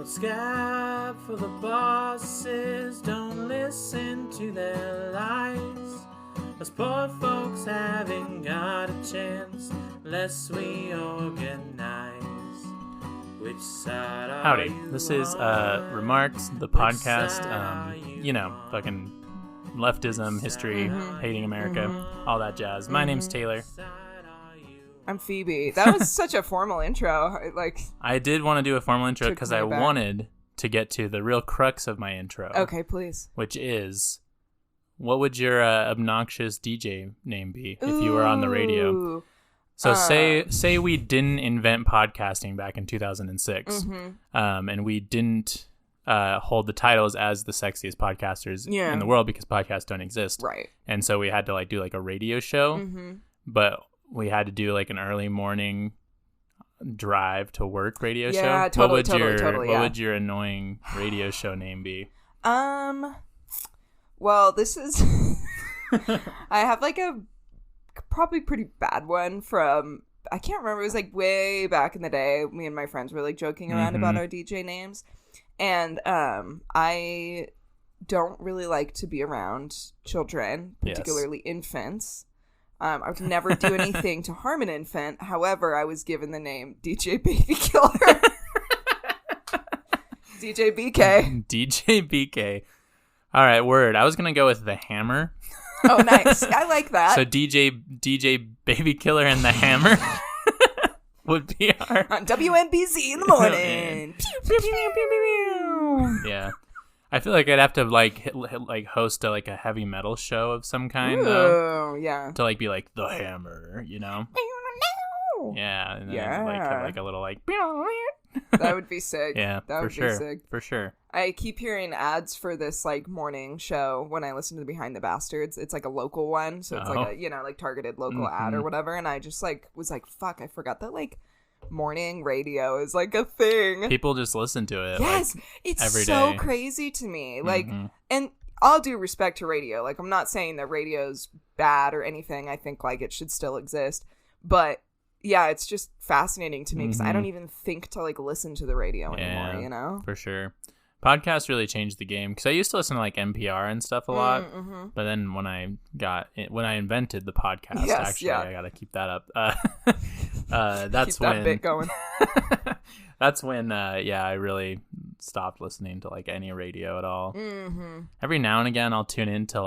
scab for the bosses, don't listen to their lies. Us poor folks haven't got a chance unless we organize. Which side are Howdy, you this is on? Remarks, the Which podcast, side are you fucking leftism, history, hating America, all that jazz. My name's Tayler. I'm Phoebe. That was such a formal intro. I did want to do a formal intro Took because me I aback. wanted to get to the real crux of my intro. Okay, please. Which is, what would your obnoxious DJ name be if you were on the radio? Ooh. So say we didn't invent podcasting back in 2006, and we didn't hold the titles as the sexiest podcasters in the world because podcasts don't exist. Right. And so we had to do a radio show, but we had to do an early morning drive to work radio show. Yeah, totally. What would your annoying radio show name be? Well, this is I have a probably pretty bad one from, I can't remember, it was way back in the day. Me and my friends were joking around about our DJ names, and I don't really like to be around children, particularly infants. I would never do anything to harm an infant. However, I was given the name DJ Baby Killer. DJ BK. DJ BK. All right, word. I was going to go with The Hammer. Oh, nice. I like that. So DJ Baby Killer and The Hammer would be our... On WNBZ in the morning. Pew, pew, pew, pew, pew, pew. Yeah. I feel like I'd have to host a heavy metal show of some kind, though. Oh, yeah. To be The Hammer, you know? Yeah. And then have a little That would be sick. Yeah, that would sure. be sick. For sure. I keep hearing ads for this morning show when I listen to Behind the Bastards. It's a local one, so it's a targeted local ad or whatever. And I just was fuck, I forgot that morning radio is a thing. People just listen to it. Yes, it's every so day. crazy to me. And all due respect to radio, I'm not saying that radio's bad or anything. I think it should still exist, but yeah, it's just fascinating to me because I don't even think to listen to the radio anymore. You know, for sure. Podcasts really changed the game because I used to listen to NPR and stuff a lot, but then when I invented the podcast, I got to keep that up. That's keep that bit going. That's when I really stopped listening to any radio at all. Every now and again I'll tune into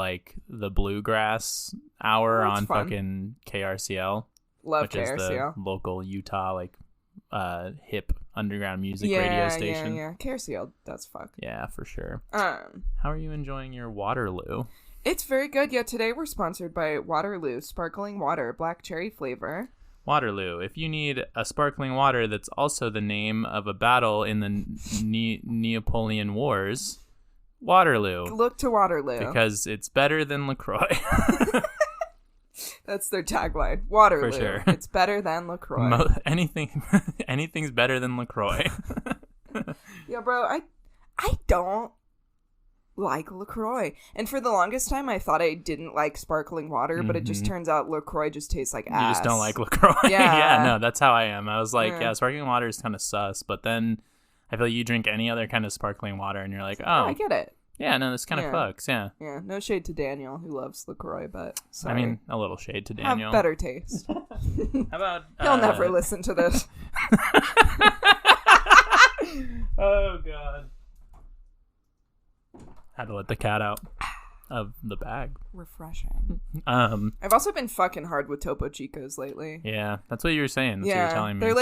the bluegrass hour on fun. Fucking KRCL. Love which KRCL. is the local Utah hip underground music radio station. Yeah. KRCL, that's fuck. Yeah, for sure. How are you enjoying your Waterloo? It's very good. Yeah, today we're sponsored by Waterloo Sparkling Water, black cherry flavor. Waterloo. If you need a sparkling water that's also the name of a battle in the Neapolitan Wars, Waterloo. Look to Waterloo. Because it's better than LaCroix. That's their tagline. Waterloo. For sure. It's better than LaCroix. Anything's better than LaCroix. Yeah, bro, I don't like LaCroix. And for the longest time, I thought I didn't like sparkling water, but it just turns out LaCroix just tastes like ass. You just don't like LaCroix. Yeah. Yeah, no, that's how I am. I was sparkling water is kind of sus, but then I feel like you drink any other kind of sparkling water and you're like, oh. I get it. Yeah, no, this kind of fucks, yeah. Yeah, no shade to Daniel, who loves LaCroix, but sorry. I mean, a little shade to Daniel. Have better taste. How about... He'll never listen to this. Oh, God. Had to let the cat out of the bag. Refreshing. I've also been fucking hard with Topo Chicos lately. Yeah, that's what you were saying. That's what you were telling me. They're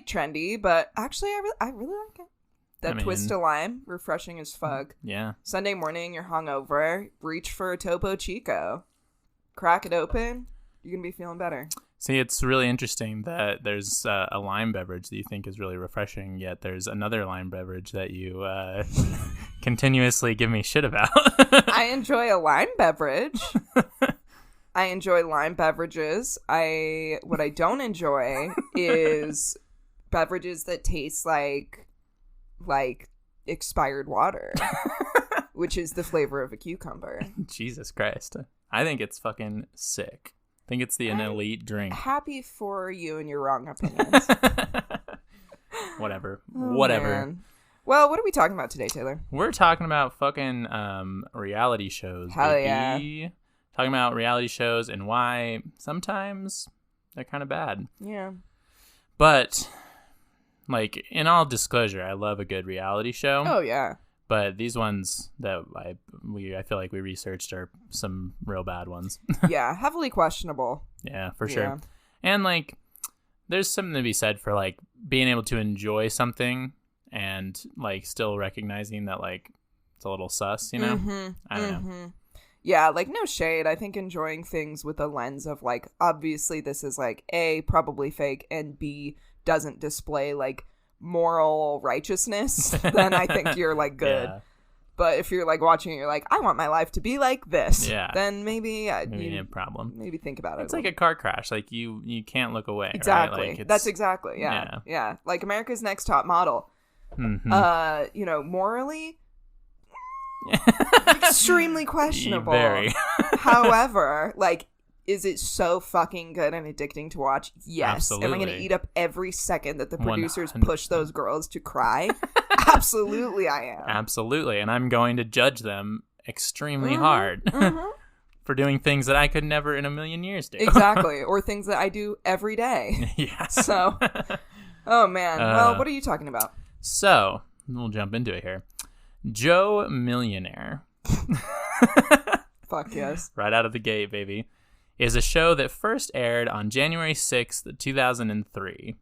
trendy, but actually I really like it. That twist of lime, refreshing as fuck. Yeah. Sunday morning, you're hungover, reach for a Topo Chico. Crack it open, you're going to be feeling better. See, it's really interesting that there's a lime beverage that you think is really refreshing, yet there's another lime beverage that you continuously give me shit about. I enjoy a lime beverage. I enjoy lime beverages. What I don't enjoy is beverages that taste like expired water, which is the flavor of a cucumber. Jesus Christ. I think it's fucking sick. I think it's an elite drink. Happy for you and your wrong opinions. Whatever. Oh, Whatever. Man. Well, what are we talking about today, Taylor? We're talking about fucking reality shows. Hell baby. yeah. Talking about reality shows and why sometimes they're kind of bad. Yeah. But, like, in all disclosure, I love a good reality show. Oh, yeah. But these ones that I feel like we researched are some real bad ones. Yeah, heavily questionable. Yeah, for sure. And, like, there's something to be said for, like, being able to enjoy something and, like, still recognizing that, like, it's a little sus, you know? Mm-hmm. I don't know. Yeah, like, no shade. I think enjoying things with a lens of, like, obviously this is, like, A, probably fake, and B, doesn't display, like, moral righteousness, then I think you're, like, good. Yeah. But if you're, like, watching it, you're like, I want my life to be like this. Yeah. Then maybe a problem. Maybe think about it. It's like a car crash. Like, you can't look away. Exactly. Right? Like, That's exactly. Yeah. Like America's Next Top Model. Mm-hmm. You know, morally, extremely questionable. Very. However, like, is it so fucking good and addicting to watch? Yes. Absolutely. Am I going to eat up every second that the producers 100%. push those girls to cry? Absolutely, I am. Absolutely. And I'm going to judge them extremely hard for doing things that I could never in a million years do. Exactly. Or things that I do every day. Yeah. So, oh man. Well, what are you talking about? So, we'll jump into it here. Joe Millionaire. Fuck yes. Right out of the gate, baby. Is a show that first aired on January 6th, 2003.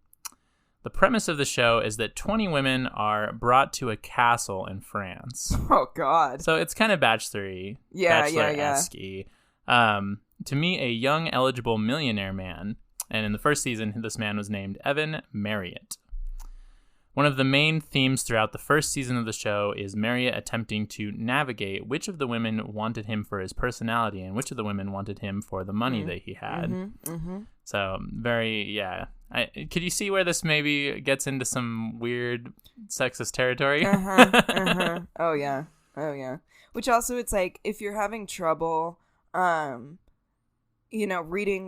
The premise of the show is that 20 women are brought to a castle in France. Oh, God. So it's kind of Bachelor-y. Yeah. Bachelor-esque-y. To meet a young, eligible millionaire man. And in the first season, this man was named Evan Marriott. One of the main themes throughout the first season of the show is Marriott attempting to navigate which of the women wanted him for his personality and which of the women wanted him for the money that he had. So, could you see where this maybe gets into some weird sexist territory? Oh, yeah. Which also, it's like, if you're having trouble, reading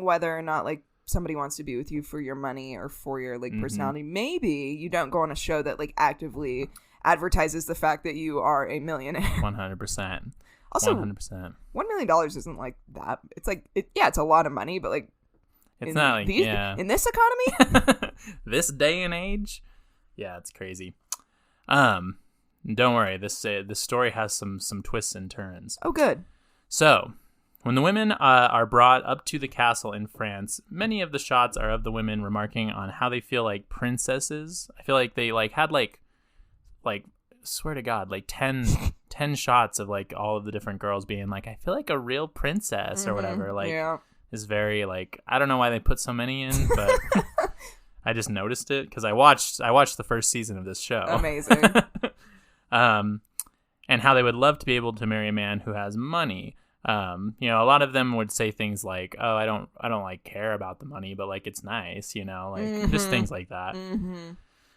whether or not, like, somebody wants to be with you for your money or for your, like, personality, maybe you don't go on a show that, like, actively advertises the fact that you are a millionaire. 100%. Also, 100%. $1 million isn't, like, that. It's like, it's a lot of money, but, like, it's not like, in this economy? This day and age? Yeah, it's crazy. Don't worry, this story has some twists and turns. Oh, good. So, when the women are brought up to the castle in France, many of the shots are of the women remarking on how they feel like princesses. I feel like they had swear to God, like 10 shots of like all of the different girls being like, I feel like a real princess or whatever. Like, is very like, I don't know why they put so many in, but I just noticed it because I watched the first season of this show. Amazing. And how they would love to be able to marry a man who has money. A lot of them would say things like, "Oh, I don't like care about the money, but like it's nice, like just things like that."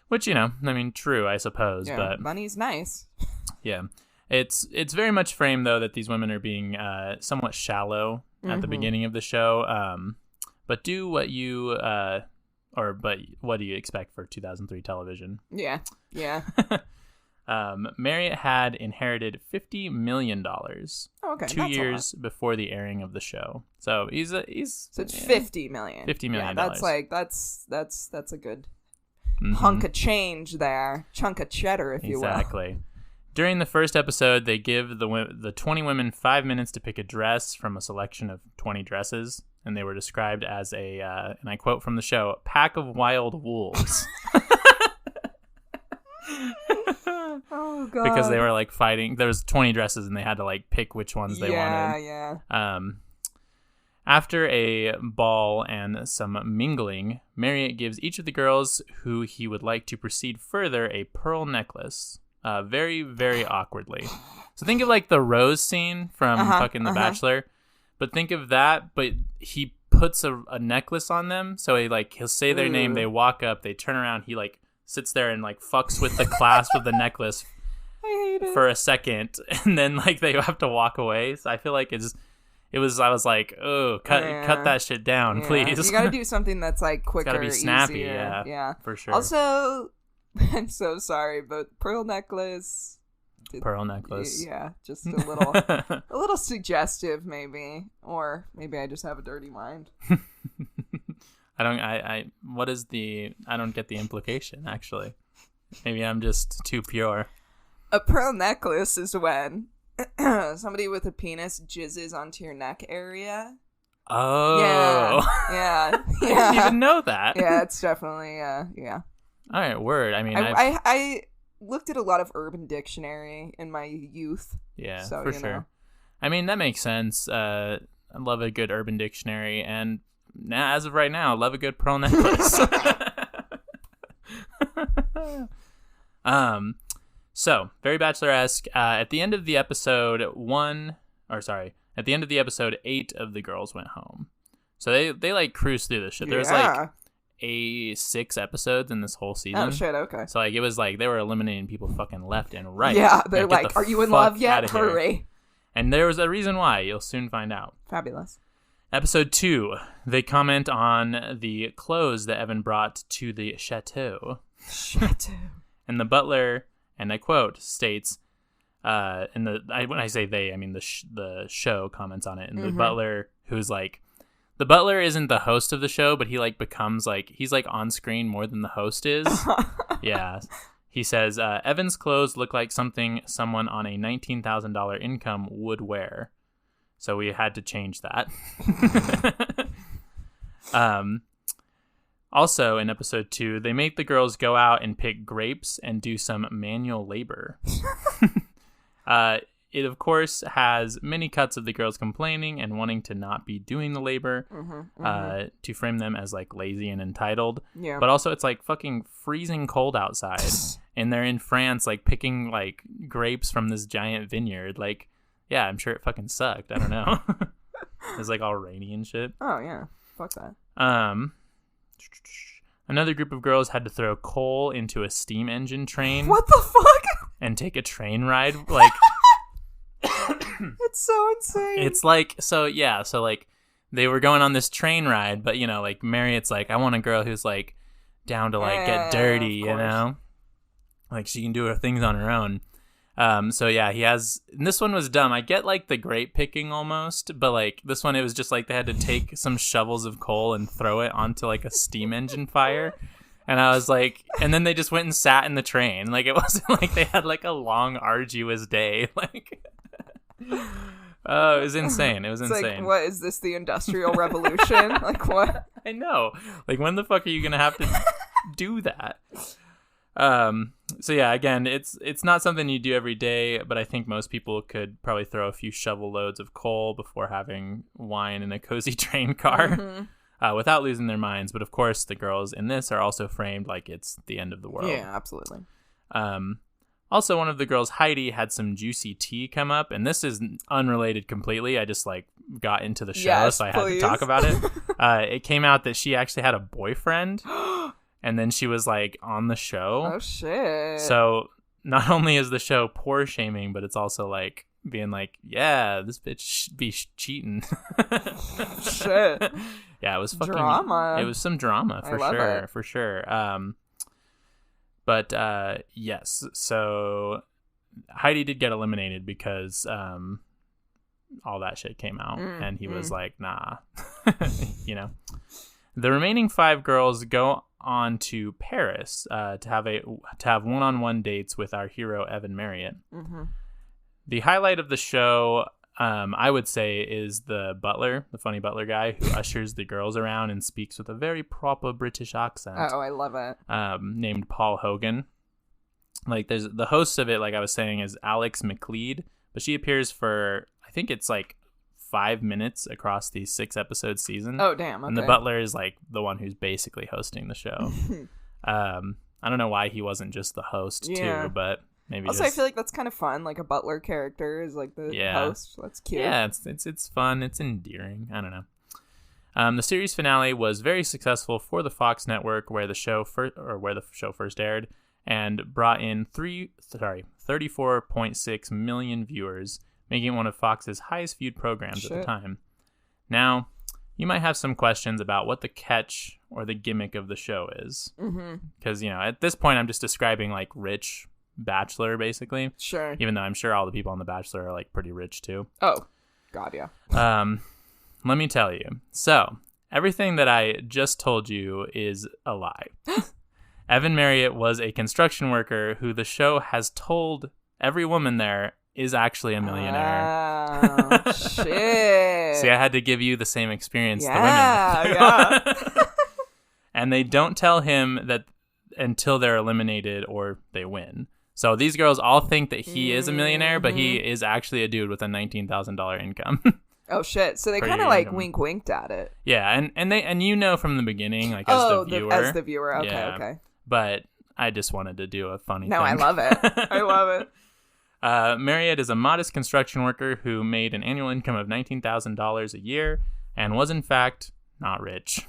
Which, I mean, true, I suppose, but money's nice. Yeah, it's very much framed though that these women are being somewhat shallow at the beginning of the show. But do what you but what do you expect for 2003 television? Yeah. Marriott had inherited $50 million 2 years before the airing of the show. So so it's $50 million. $50 million. Yeah, that's like that's a good hunk of change there, chunk of cheddar, if you will. Exactly. During the first episode, they give the 20 women 5 minutes to pick a dress from a selection of 20 dresses, and they were described as and I quote from the show, pack of wild wolves. Oh, God. Because they were like fighting. There was 20 dresses and they had to like pick which ones they wanted. Yeah. After a ball and some mingling, Marriott gives each of the girls who he would like to proceed further a pearl necklace. Very, very awkwardly. So think of like the rose scene from fucking The Bachelor. But think of that, but he puts a necklace on them. So he'll say their name, they walk up, they turn around, he like sits there and like fucks with the clasp of the necklace for a second, and then like they have to walk away. So I feel like I was like, oh, cut that shit down, please. You gotta do something that's like quicker, it's gotta be snappy, easier. yeah, for sure. Also, I'm so sorry, but pearl necklace. Yeah, just a little suggestive, maybe, or maybe I just have a dirty mind. I don't get the implication, actually. Maybe I'm just too pure. A pearl necklace is when somebody with a penis jizzes onto your neck area. Oh. Yeah. I didn't even know that. Yeah, it's definitely, yeah. All right, word. I mean, I looked at a lot of Urban Dictionary in my youth. Yeah, so, for sure. I mean, that makes sense. I love a good Urban Dictionary, and now, as of right now, I love a good pearl necklace. So, very Bachelor-esque. At the end of the episode, 8 of the girls went home. So they like cruised through this shit. There was like 6 episodes in this whole season. Oh shit, okay. So like it was like they were eliminating people fucking left and right. Yeah, they're like, are you in love yet? Hurry. And there was a reason why. You'll soon find out. Fabulous. Episode 2, they comment on the clothes that Evan brought to the chateau. And the butler, and I quote, states, when I say they, I mean the show comments on it, and the butler, who's like, the butler isn't the host of the show, but he like becomes like, he's like on screen more than the host is. Yeah. He says, Evan's clothes look like something someone on a $19,000 income would wear. So we had to change that. Also, in episode 2, they make the girls go out and pick grapes and do some manual labor. It, of course, has many cuts of the girls complaining and wanting to not be doing the labor to frame them as, like, lazy and entitled. Yeah. But also, it's, like, fucking freezing cold outside. And they're in France, like, picking, like, grapes from this giant vineyard. Like, yeah, I'm sure it fucking sucked. I don't know. It was, like, all rainy and shit. Oh, yeah. Fuck that. Another group of girls had to throw coal into a steam engine train. What the fuck? And take a train ride. Like... It's so insane. It's like, so like they were going on this train ride, but you know, like Marriott's like, I want a girl who's like down to like get dirty, you know, like she can do her things on her own. So yeah, he has, and this one was dumb. I get like the grape picking almost, but like this one, it was just like they had to take some shovels of coal and throw it onto like a steam engine fire. And I was like, and then they just went and sat in the train. Like it wasn't like they had like a long, arduous day. Like, oh, it was insane. It was insane. Like, what is this? The Industrial Revolution? Like what? I know. Like when the fuck are you gonna have to do that? So yeah, again, it's not something you do every day, but I think most people could probably throw a few shovel loads of coal before having wine in a cozy train car. Without losing their minds. But of course, the girls in this are also framed like it's the end of the world. Yeah, absolutely. Also, one of the girls, Heidi, had some juicy tea come up, and this is unrelated completely. I just like got into the show, so I had to talk about it. It came out that she actually had a boyfriend, and then she was like on the show. Oh shit! So not only is the show poor shaming, but it's also like being like, yeah, this bitch be cheating. Shit. Yeah, it was fucking drama. It was some drama for sure. But yes, so Heidi did get eliminated because all that shit came out, and he was like, nah, you know. The remaining 5 girls go on to Paris to have one-on-one dates with our hero Evan Marriott. The highlight of the show, I would say, is the butler, the funny butler guy who ushers the girls around and speaks with a very proper British accent. Oh, I love it. Named Paul Hogan. Like, there's the host of it, like I was saying, is Alex McLeod, but she appears for, I think it's like 5 minutes across the 6-episode season. Oh, damn. Okay. And the butler is like the one who's basically hosting the show. I don't know why he wasn't just the host too, but maybe. Also, I feel like that's kind of fun. Like a butler character is like the host. That's cute. Yeah, it's fun. It's endearing. I don't know. The series finale was very successful for the Fox network, where the show first aired, and brought in 34.6 million viewers, making it one of Fox's highest viewed programs at the time. Now, you might have some questions about what the catch or the gimmick of the show is. Because, at this point, I'm just describing, like, rich bachelor, basically. Sure. Even though I'm sure all the people on The Bachelor are, like, pretty rich, too. Oh, God, yeah. Let me tell you. So, everything that I just told you is a lie. Evan Marriott was a construction worker who the show has told every woman there is actually a millionaire. Oh, shit. See, I had to give you the same experience the women. Yeah. And they don't tell him that until they're eliminated or they win. So these girls all think that he is a millionaire, but he is actually a dude with a $19,000 income. Oh, shit. So they kind of like wink-winked at it. Yeah, and you know from the beginning, like as the viewer. As the viewer. Okay, yeah. Okay. But I just wanted to do a funny thing. No, I love it. I love it. Marriott is a modest construction worker who made an annual income of $19,000 a year and was, in fact, not rich.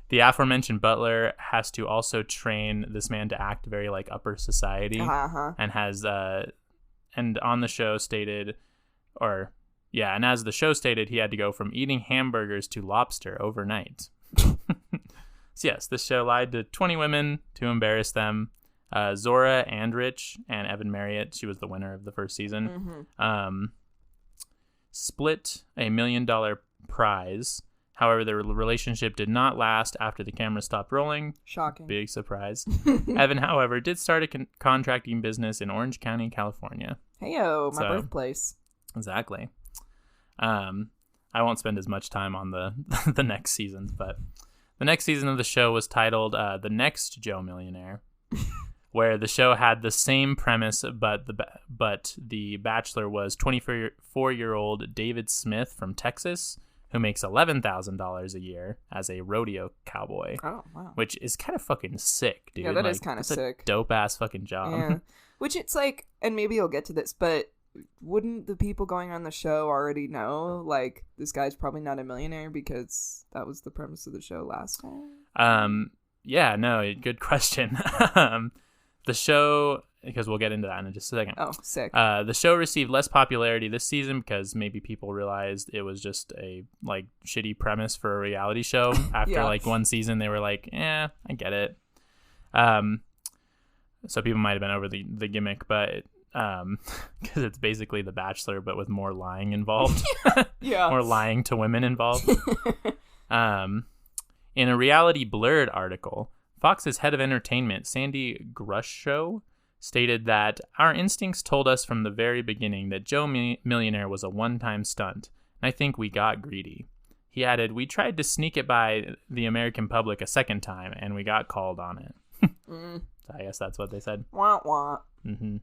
The aforementioned butler has to also train this man to act very like upper society, and has and on the show stated, and as the show stated, he had to go from eating hamburgers to lobster overnight. So yes, this show lied to 20 women to embarrass them. Zora Andrich and Evan Marriott, she was the winner of the first season, split $1 million prize. However, their relationship did not last after the camera stopped rolling. Shocking. Big surprise. Evan, however, did start a contracting business in Orange County, California. Heyo, my birthplace. Exactly. I won't spend as much time on the the next seasons, but the next season of the show was titled The Next Joe Millionaire, where the show had the same premise, but the Bachelor was 24-year-old David Smith from Texas, who makes $11,000 a year as a rodeo cowboy. Oh, wow. Which is kind of fucking sick, dude. Yeah, that is kind of sick. Dope-ass fucking job. Yeah. Which it's like, and maybe you'll get to this, but wouldn't the people going on the show already know, like, this guy's probably not a millionaire because that was the premise of the show last time? Yeah, no, good question. The show, because we'll get into that in just a second. Oh, sick. The show received less popularity this season because maybe people realized it was just a, like, shitty premise for a reality show. After, like, one season, they were like, I get it. So people might have been over the gimmick, but because it's basically The Bachelor, but with more lying involved. Yeah. More lying to women involved. In a Reality Blurred article, Fox's head of entertainment, Sandy Grusho, stated that our instincts told us from the very beginning that Joe Millionaire was a one-time stunt, and I think we got greedy. He added, we tried to sneak it by the American public a second time, and we got called on it. So I guess that's what they said. Wah, wah. Mm-hmm.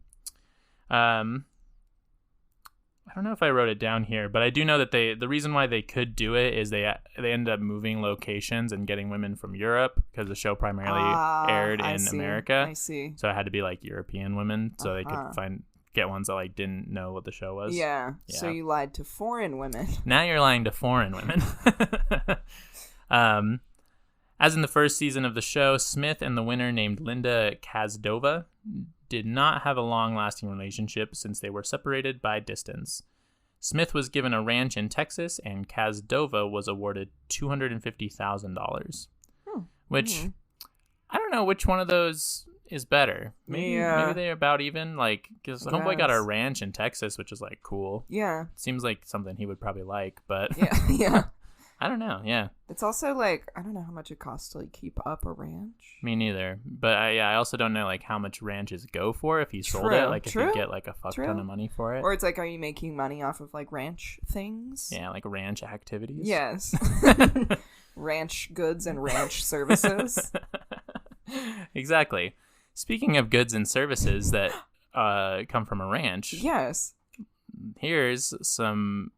I don't know if I wrote it down here, but I do know that the reason why they could do it is they ended up moving locations and getting women from Europe because the show primarily aired in America. I see. So it had to be like European women so they could get ones that like didn't know what the show was. Yeah. So you lied to foreign women. Now you're lying to foreign women. As in the first season of the show, Smith and the winner named Linda Kazdova did not have a long-lasting relationship since they were separated by distance. Smith was given a ranch in Texas, and Kazdova was awarded $250,000. Which, I don't know which one of those is better. Maybe they're about even, like, because Homeboy got a ranch in Texas, which is, like, cool. Yeah. Seems like something he would probably like, but... Yeah. I don't know, yeah. It's also, like, I don't know how much it costs to, like, keep up a ranch. Me neither. But, I also don't know, like, how much ranches go for if he sold it. Like, if you get, like, a fuck ton of money for it. Or it's like, are you making money off of, like, ranch things? Yeah, like ranch activities. Yes. Ranch goods and ranch services. Exactly. Speaking of goods and services that come from a ranch. Yes. Here's some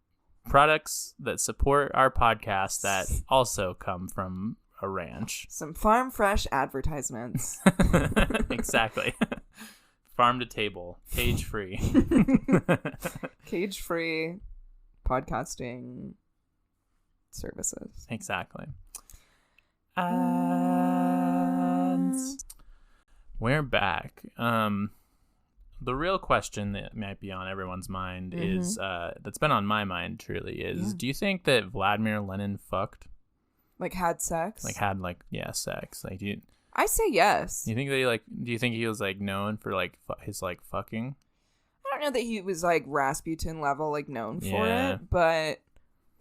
products that support our podcast that also come from a ranch. Some farm fresh advertisements. Exactly. Farm to table, cage free. Cage free podcasting services. Exactly. And we're back. the real question that might be on everyone's mind is, that's been on my mind truly, is do you think that Vladimir Lenin fucked? Like had sex? Like had sex. Like I say yes. You think that do you think he was like known for like his like fucking? I don't know that he was like Rasputin level like known for it, but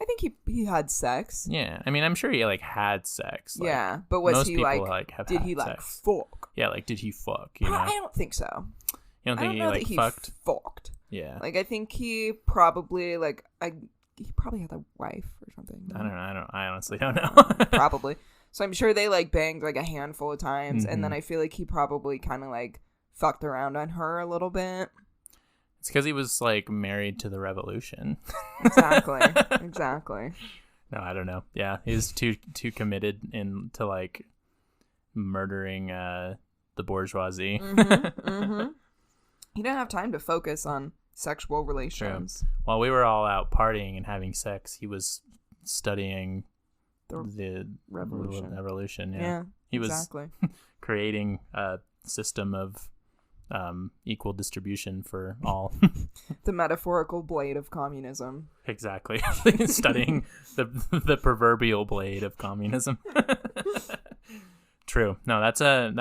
I think he had sex. Yeah, I mean, I'm sure he like had sex. Like, yeah, but was most he people, like did he like sex. fuck? Yeah, like did he fuck? You know? I don't think so. You don't think he like fucked? Fucked. Yeah. Like I think he probably he probably had a wife or something. I don't know. I honestly don't know. Probably. So I'm sure they like banged like a handful of times, and then I feel like he probably kind of like fucked around on her a little bit. It's because he was like married to the revolution. Exactly. Exactly. No, I don't know. Yeah, he's too committed to like murdering the bourgeoisie. He didn't have time to focus on sexual relations. True. While we were all out partying and having sex, he was studying the revolution. Yeah. He was creating a system of equal distribution for all. The metaphorical blade of communism. Exactly. Studying the proverbial blade of communism. True. No, that's a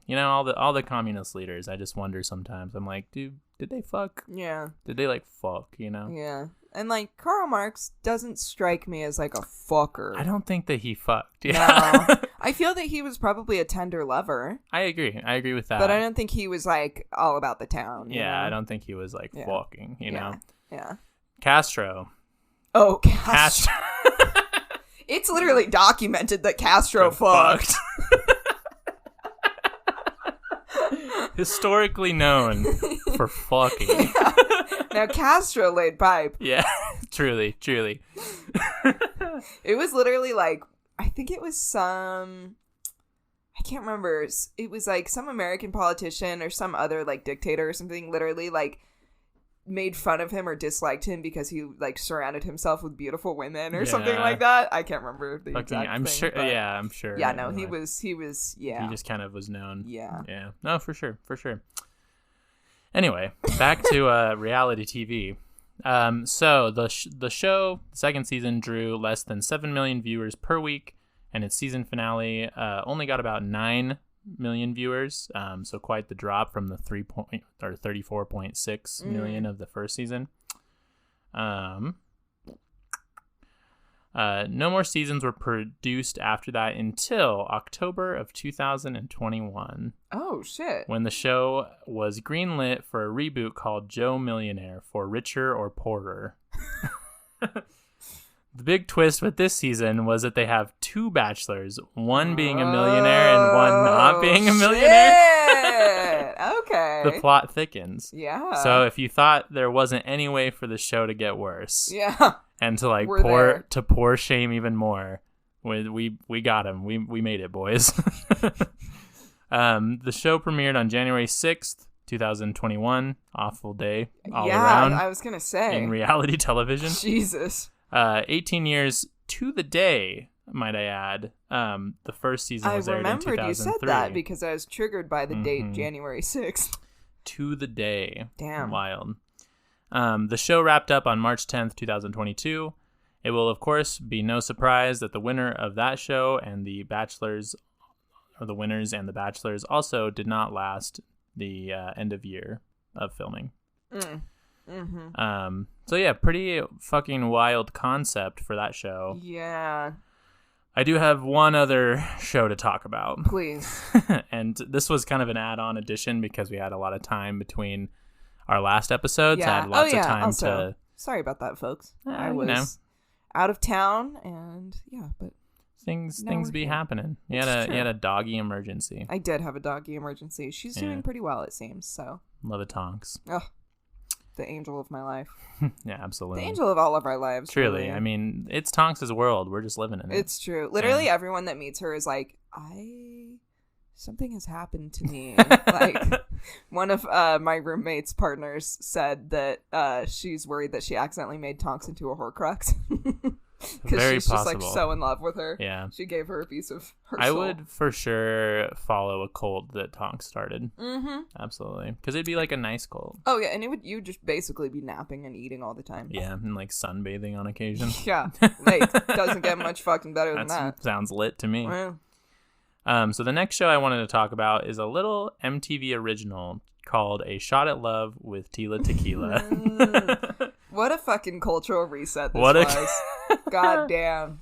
you know, all the communist leaders, I just wonder sometimes. I'm like, dude, did they fuck? Yeah. Did they like fuck, you know? Yeah. And like Karl Marx doesn't strike me as like a fucker. I don't think that he fucked. Yeah. No. I feel that he was probably a tender lover. I agree with that. But I don't think he was like all about the town. Yeah, know? I don't think he was like fucking, you know? Yeah. Castro. Oh, Castro. It's literally documented that Castro fucked. Historically known for fucking. Yeah. Now Castro laid pipe. Yeah, truly. It was literally like, I think it was I can't remember. It was like some American politician or some other like dictator or something literally like made fun of him or disliked him because he like surrounded himself with beautiful women or something like that. I can't remember the exact I'm thing, sure. but Yeah, I'm sure. Yeah, no, he was. Yeah, he just kind of was known. Yeah. No, for sure. Anyway, back to reality TV. So the show, second season, drew less than 7 million viewers per week, and its season finale only got about 9 million viewers. So quite the drop from the 34.6 million of the first season. No more seasons were produced after that until October of 2021. Oh, shit. When the show was greenlit for a reboot called Joe Millionaire for Richer or Poorer. The big twist with this season was that they have 2 bachelors, one being a millionaire and one not being a millionaire. Okay. The plot thickens. Yeah. So if you thought there wasn't any way for the show to get worse. Yeah. And to like pour shame even more, we got him. We made it, boys. The show premiered on January 6th, 2021. Awful day all around. Yeah, I was gonna say in reality television. Jesus. 18 years to the day, might I add. The first season was aired in 2003. I remembered you said that because I was triggered by the date January 6th. To the day. Damn. Wild. The show wrapped up on March 10th, 2022. It will, of course, be no surprise that the winner of that show and the Bachelors, or the winners and the Bachelors, also did not last the end of year of filming. So yeah, pretty fucking wild concept for that show. Yeah. I do have one other show to talk about. Please. And this was kind of an add-on addition because we had a lot of time between our last episodes. Yeah. I had lots of time also, to... Sorry about that, folks. I was out of town, and but things be happening. You had a doggy emergency. I did have a doggy emergency. She's doing pretty well, it seems. So love it, Tonks. Oh, the angel of my life. Yeah, absolutely. The angel of all of our lives. Truly, really. I mean, it's Tonks' world. We're just living in it. It's true. Literally, everyone that meets her is like, something has happened to me. Like, one of my roommate's partners said that she's worried that she accidentally made Tonks into a Horcrux. Because she's just like so in love with her. Yeah. She gave her a piece of her I soul. would for sure follow a cult that Tonks started. Mm-hmm. Absolutely. Because it'd be like a nice cult. Oh, yeah. And you would just basically be napping and eating all the time. Yeah. And like sunbathing on occasion. Yeah. Like, doesn't get much fucking better than that. Sounds lit to me. Yeah. So the next show I wanted to talk about is a little MTV original called A Shot at Love with Tila Tequila. What a fucking cultural reset this was. God damn.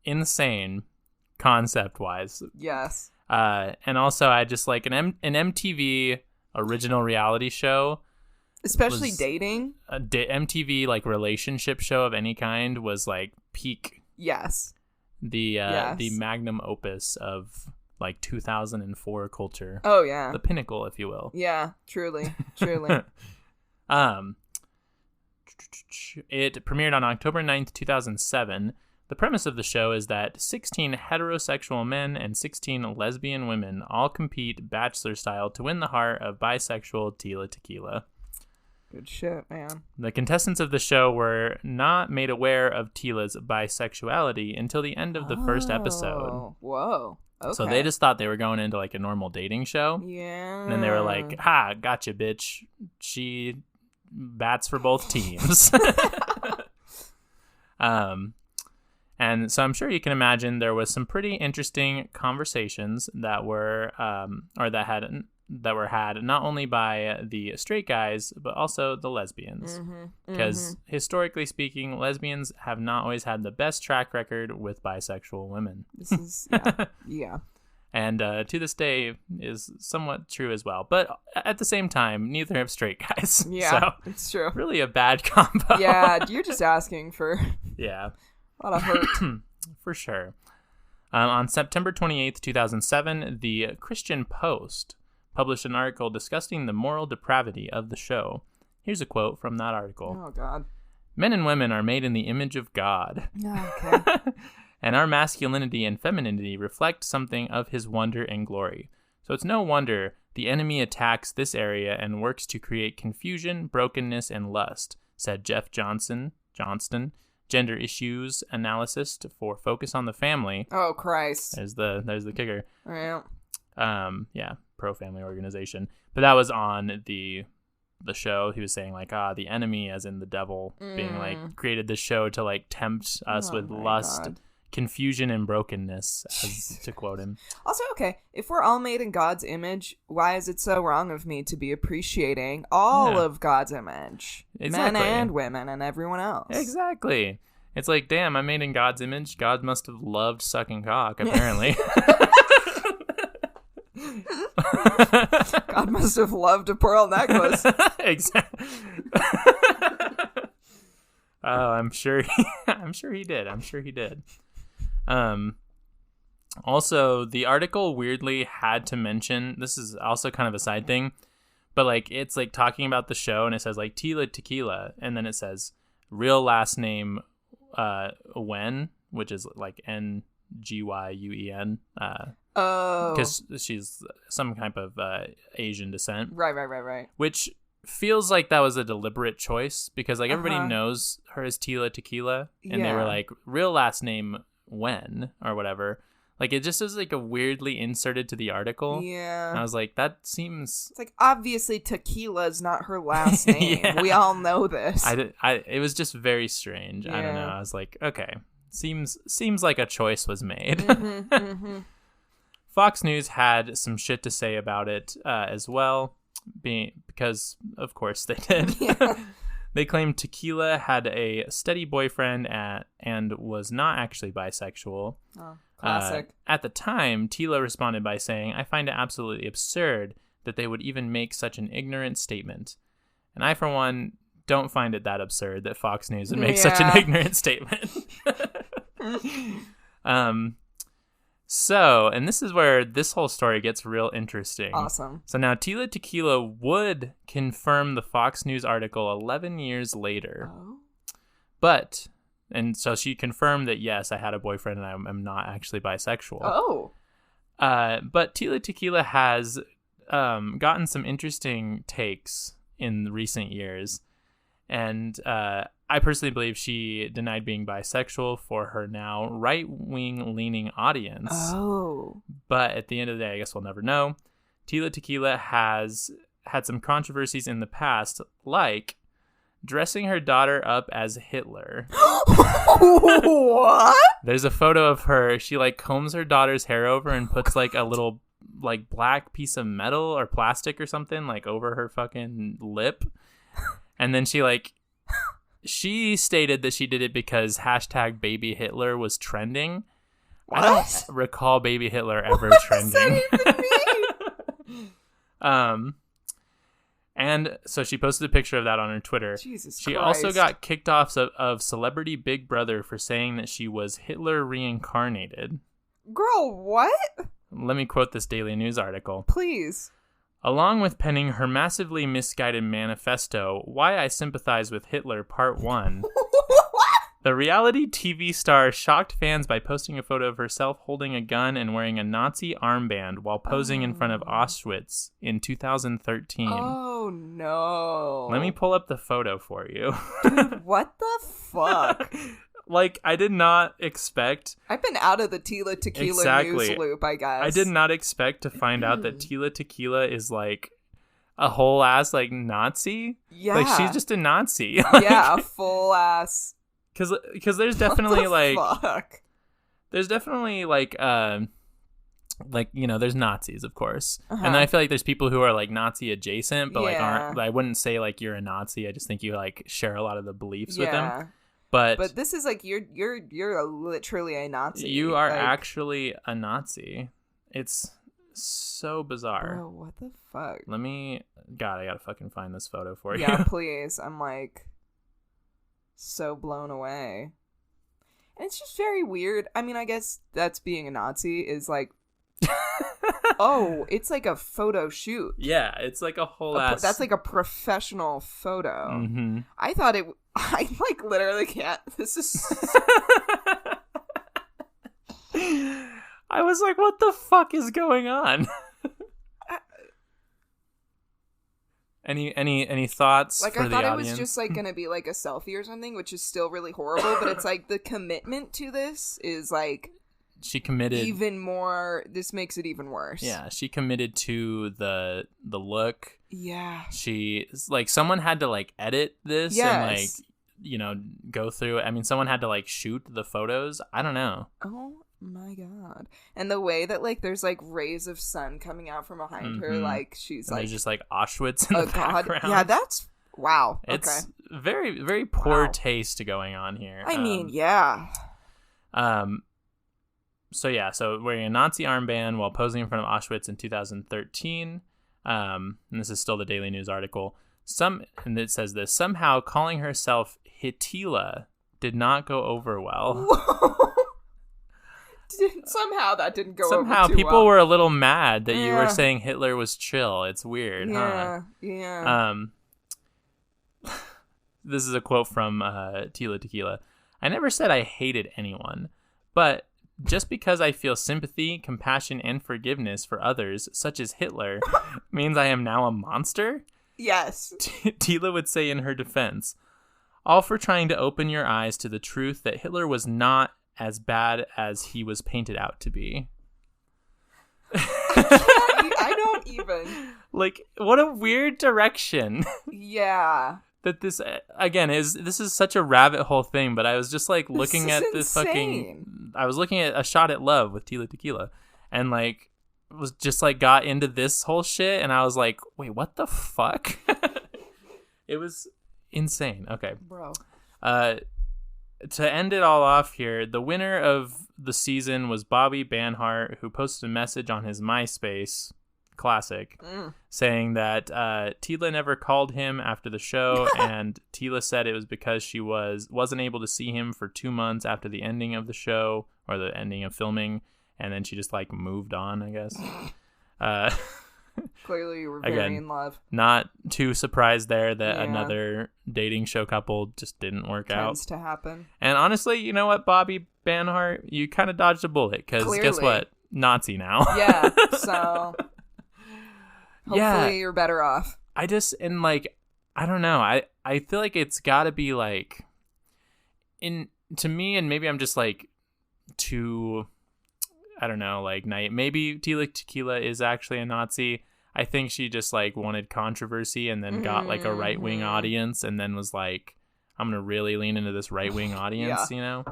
Insane concept-wise. Yes. And also I just like an MTV original reality show. Especially dating. MTV like relationship show of any kind was like peak. Yes. The magnum opus of like 2004 culture. Oh yeah. The pinnacle, if you will. Yeah, truly. It premiered on October 9th, 2007. The premise of the show is that 16 heterosexual men and 16 lesbian women all compete bachelor style to win the heart of bisexual Tila Tequila. Good shit, man. The contestants of the show were not made aware of Tila's bisexuality until the end of the first episode. Whoa. Okay. So they just thought they were going into like a normal dating show. Yeah. And then they were like, ha, gotcha, bitch. She bats for both teams. And so I'm sure you can imagine there was some pretty interesting conversations that were that were had not only by the straight guys but also the lesbians, because historically speaking, lesbians have not always had the best track record with bisexual women. This is yeah. And to this day is somewhat true as well. But at the same time, neither have straight guys. Yeah, so it's true. Really a bad combo. Yeah, you're just asking for a lot of hurt. For sure. On September 28th, 2007, the Christian Post published an article discussing the moral depravity of the show. Here's a quote from that article. Oh, God. Men and women are made in the image of God. Okay. And our masculinity and femininity reflect something of his wonder and glory. So it's no wonder the enemy attacks this area and works to create confusion, brokenness, and lust, said Jeff Johnston, gender issues analyst for Focus on the Family. Oh, Christ. There's the kicker. Yeah. Pro-family organization. But that was on the show. He was saying like, the enemy, as in the devil, being like created this show to like tempt us with lust, confusion, and brokenness, to quote him. Also, okay, if we're all made in God's image, why is it so wrong of me to be appreciating all of God's image? Exactly. Men and women and everyone else. Exactly. It's like, damn, I'm made in God's image. God must have loved sucking cock, apparently. God must have loved a pearl necklace. Exactly. Oh, I'm sure he did. Also, the article weirdly had to mention, this is also kind of a side thing, but like it's like talking about the show and it says like Tila Tequila, and then it says real last name Wen, which is like Nguyen. Because she's some type of Asian descent. Right. Which feels like that was a deliberate choice, because like everybody knows her as Tila Tequila, and they were like real last name Wen or whatever. Like it just is like a weirdly inserted to the article. Yeah. And I was like, that seems. It's like obviously Tequila is not her last name. Yeah. We all know this. It was just very strange. Yeah. I don't know. I was like, okay, seems like a choice was made. Fox News had some shit to say about it as well, because of course they did. Yeah. They claimed Tequila had a steady boyfriend and was not actually bisexual. Oh, classic. At the time, Tila responded by saying, "I find it absolutely absurd that they would even make such an ignorant statement." And I, for one, don't find it that absurd that Fox News would make such an ignorant statement. So, and this is where this whole story gets real interesting. Awesome. So now Tila Tequila would confirm the Fox News article 11 years later. Oh. And so she confirmed that, yes, I had a boyfriend and I'm not actually bisexual. Oh. But Tila Tequila has gotten some interesting takes in recent years. And I personally believe she denied being bisexual for her now right-wing leaning audience. Oh. But at the end of the day, I guess we'll never know. Tayler Tequila has had some controversies in the past, like dressing her daughter up as Hitler. What? There's a photo of her. She like combs her daughter's hair over and puts like a little like black piece of metal or plastic or something like over her fucking lip. And then she stated that she did it because hashtag baby Hitler was trending. What? I don't recall baby Hitler ever trending. What does that even mean? And so she posted a picture of that on her Twitter. Jesus She Christ. also got kicked off of Celebrity Big Brother for saying that she was Hitler reincarnated. Girl, what? Let me quote this Daily News article. Please. Along with penning her massively misguided manifesto, Why I Sympathize with Hitler, Part 1, the reality TV star shocked fans by posting a photo of herself holding a gun and wearing a Nazi armband while posing in front of Auschwitz in 2013. Oh, no. Let me pull up the photo for you. Dude, what the fuck? Like, I did not expect... I've been out of the Tayler Tequila Exactly. news loop, I guess. I did not expect to find out that Tayler Tequila is, like, a whole-ass, like, Nazi. Yeah. Like, she's just a Nazi. Yeah, a full-ass... Because there's definitely, like... Fuck? There's definitely, like, you know, there's Nazis, of course. Uh-huh. And then I feel like there's people who are, like, Nazi adjacent, but, like, Yeah. aren't... I wouldn't say, like, you're a Nazi. I just think you, like, share a lot of the beliefs with Yeah. them. But this is like you're literally a Nazi. you are like, actually a Nazi. It's so bizarre. Bro, what the fuck? I gotta fucking find this photo for you. Yeah, please. I'm like so blown away. And it's just very weird. I mean, I guess that's being a Nazi is like oh, it's like a photo shoot. Yeah, it's like a whole ass. That's like a professional photo. Mm-hmm. I thought it. I like literally can't. This is. I was like, what the fuck is going on? Any thoughts? Like, for I thought the it audience? was just like gonna be like a selfie or something, which is still really horrible. But it's like the commitment to this is like. She committed even more. This makes it even worse. Yeah, she committed to the look. Yeah. She like someone had to like edit this and like go through it. I mean, someone had to like shoot the photos. I don't know. Oh my god! And the way that like there's like rays of sun coming out from behind her, like she's and like there's just like Auschwitz in the background. Yeah, that's wow. It's okay. very very poor taste going on here. I mean, yeah. So wearing a Nazi armband while posing in front of Auschwitz in 2013. And this is still the Daily News article. And it says this: somehow calling herself Hitila did not go over well. Somehow that didn't go Somehow over too people well. were a little mad that you were saying Hitler was chill. It's weird, huh? Yeah. This is a quote from Tayler Tequila. I never said I hated anyone, but just because I feel sympathy, compassion, and forgiveness for others, such as Hitler, means I am now a monster? Yes. Tayler would say in her defense, all for trying to open your eyes to the truth that Hitler was not as bad as he was painted out to be. I don't even. Like, what a weird direction. Yeah. That this is such a rabbit hole thing, but I was just like looking at this insane. I was looking at A Shot at Love with Tayler Tequila, and like was just like got into this whole shit, and I was like, wait, what the fuck? It was insane. Okay, bro. To end it all off here, the winner of the season was Bobby Banhart, who posted a message on his MySpace. Classic, saying that Tayler never called him after the show, and Tayler said it was because she wasn't able to see him for 2 months after the ending of the show or the ending of filming, and then she just like moved on, I guess. Clearly you were very in love. Not too surprised there that another dating show couple just didn't work out. Tends to happen. And honestly, you know what, Bobby Banhart, you kind of dodged a bullet, because guess what? Nazi now. Yeah, so hopefully you're better off. And like, I don't know. I feel like it's got to be like to me, and maybe I'm just like too, I don't know, like maybe Tila Tequila is actually a Nazi. I think she just like wanted controversy and then got like a right-wing audience and then was like, I'm going to really lean into this right-wing audience, you know?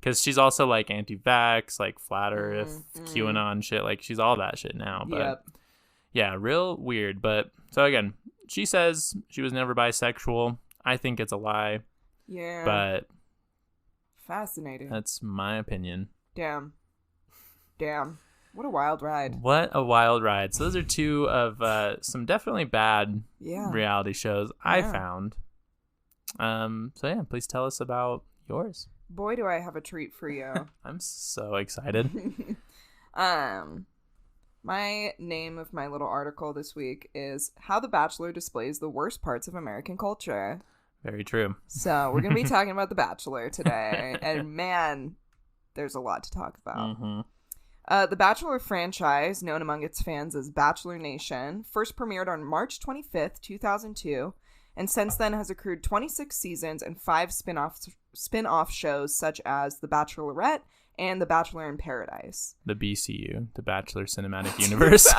Because she's also like anti-vax, like flat earth, QAnon shit. Like she's all that shit now. But yeah, real weird. But so again, she says she was never bisexual. I think it's a lie. Yeah. But fascinating. That's my opinion. Damn. What a wild ride. What a wild ride. So those are two of some definitely bad reality shows I found. So yeah, please tell us about yours. Boy, do I have a treat for you. I'm so excited. My name of my little article this week is How the Bachelor Displays the Worst Parts of American Culture. Very true. So we're going to be talking about The Bachelor today. And man, there's a lot to talk about. Mm-hmm. The Bachelor franchise, known among its fans as Bachelor Nation, first premiered on March 25th, 2002, and since then has accrued 26 seasons and 5 spin-off shows such as The Bachelorette and The Bachelor in Paradise. The BCU, the Bachelor Cinematic Universe.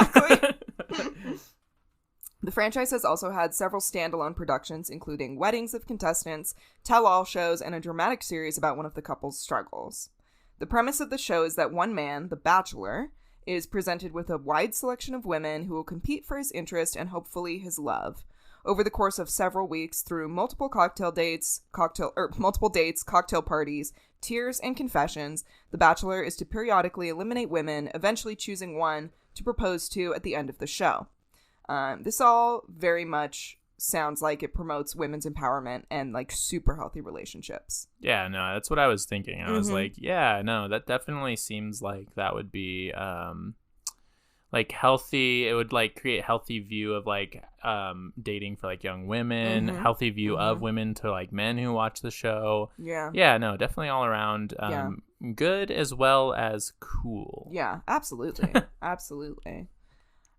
The franchise has also had several standalone productions, including weddings of contestants, tell-all shows, and a dramatic series about one of the couple's struggles. The premise of the show is that one man, the Bachelor, is presented with a wide selection of women who will compete for his interest and hopefully his love. Over the course of several weeks, through multiple dates, cocktail parties, tears, and confessions, the Bachelor is to periodically eliminate women, eventually choosing one to propose to at the end of the show. This all very much sounds like it promotes women's empowerment and like super healthy relationships. Yeah, no, that's what I was thinking. I was like, yeah, no, that definitely seems like that would be like healthy. It would like create a healthy view of like dating for like young women, healthy view of women to like men who watch the show. Yeah, no, definitely all around good as well as cool. Yeah, absolutely. Absolutely.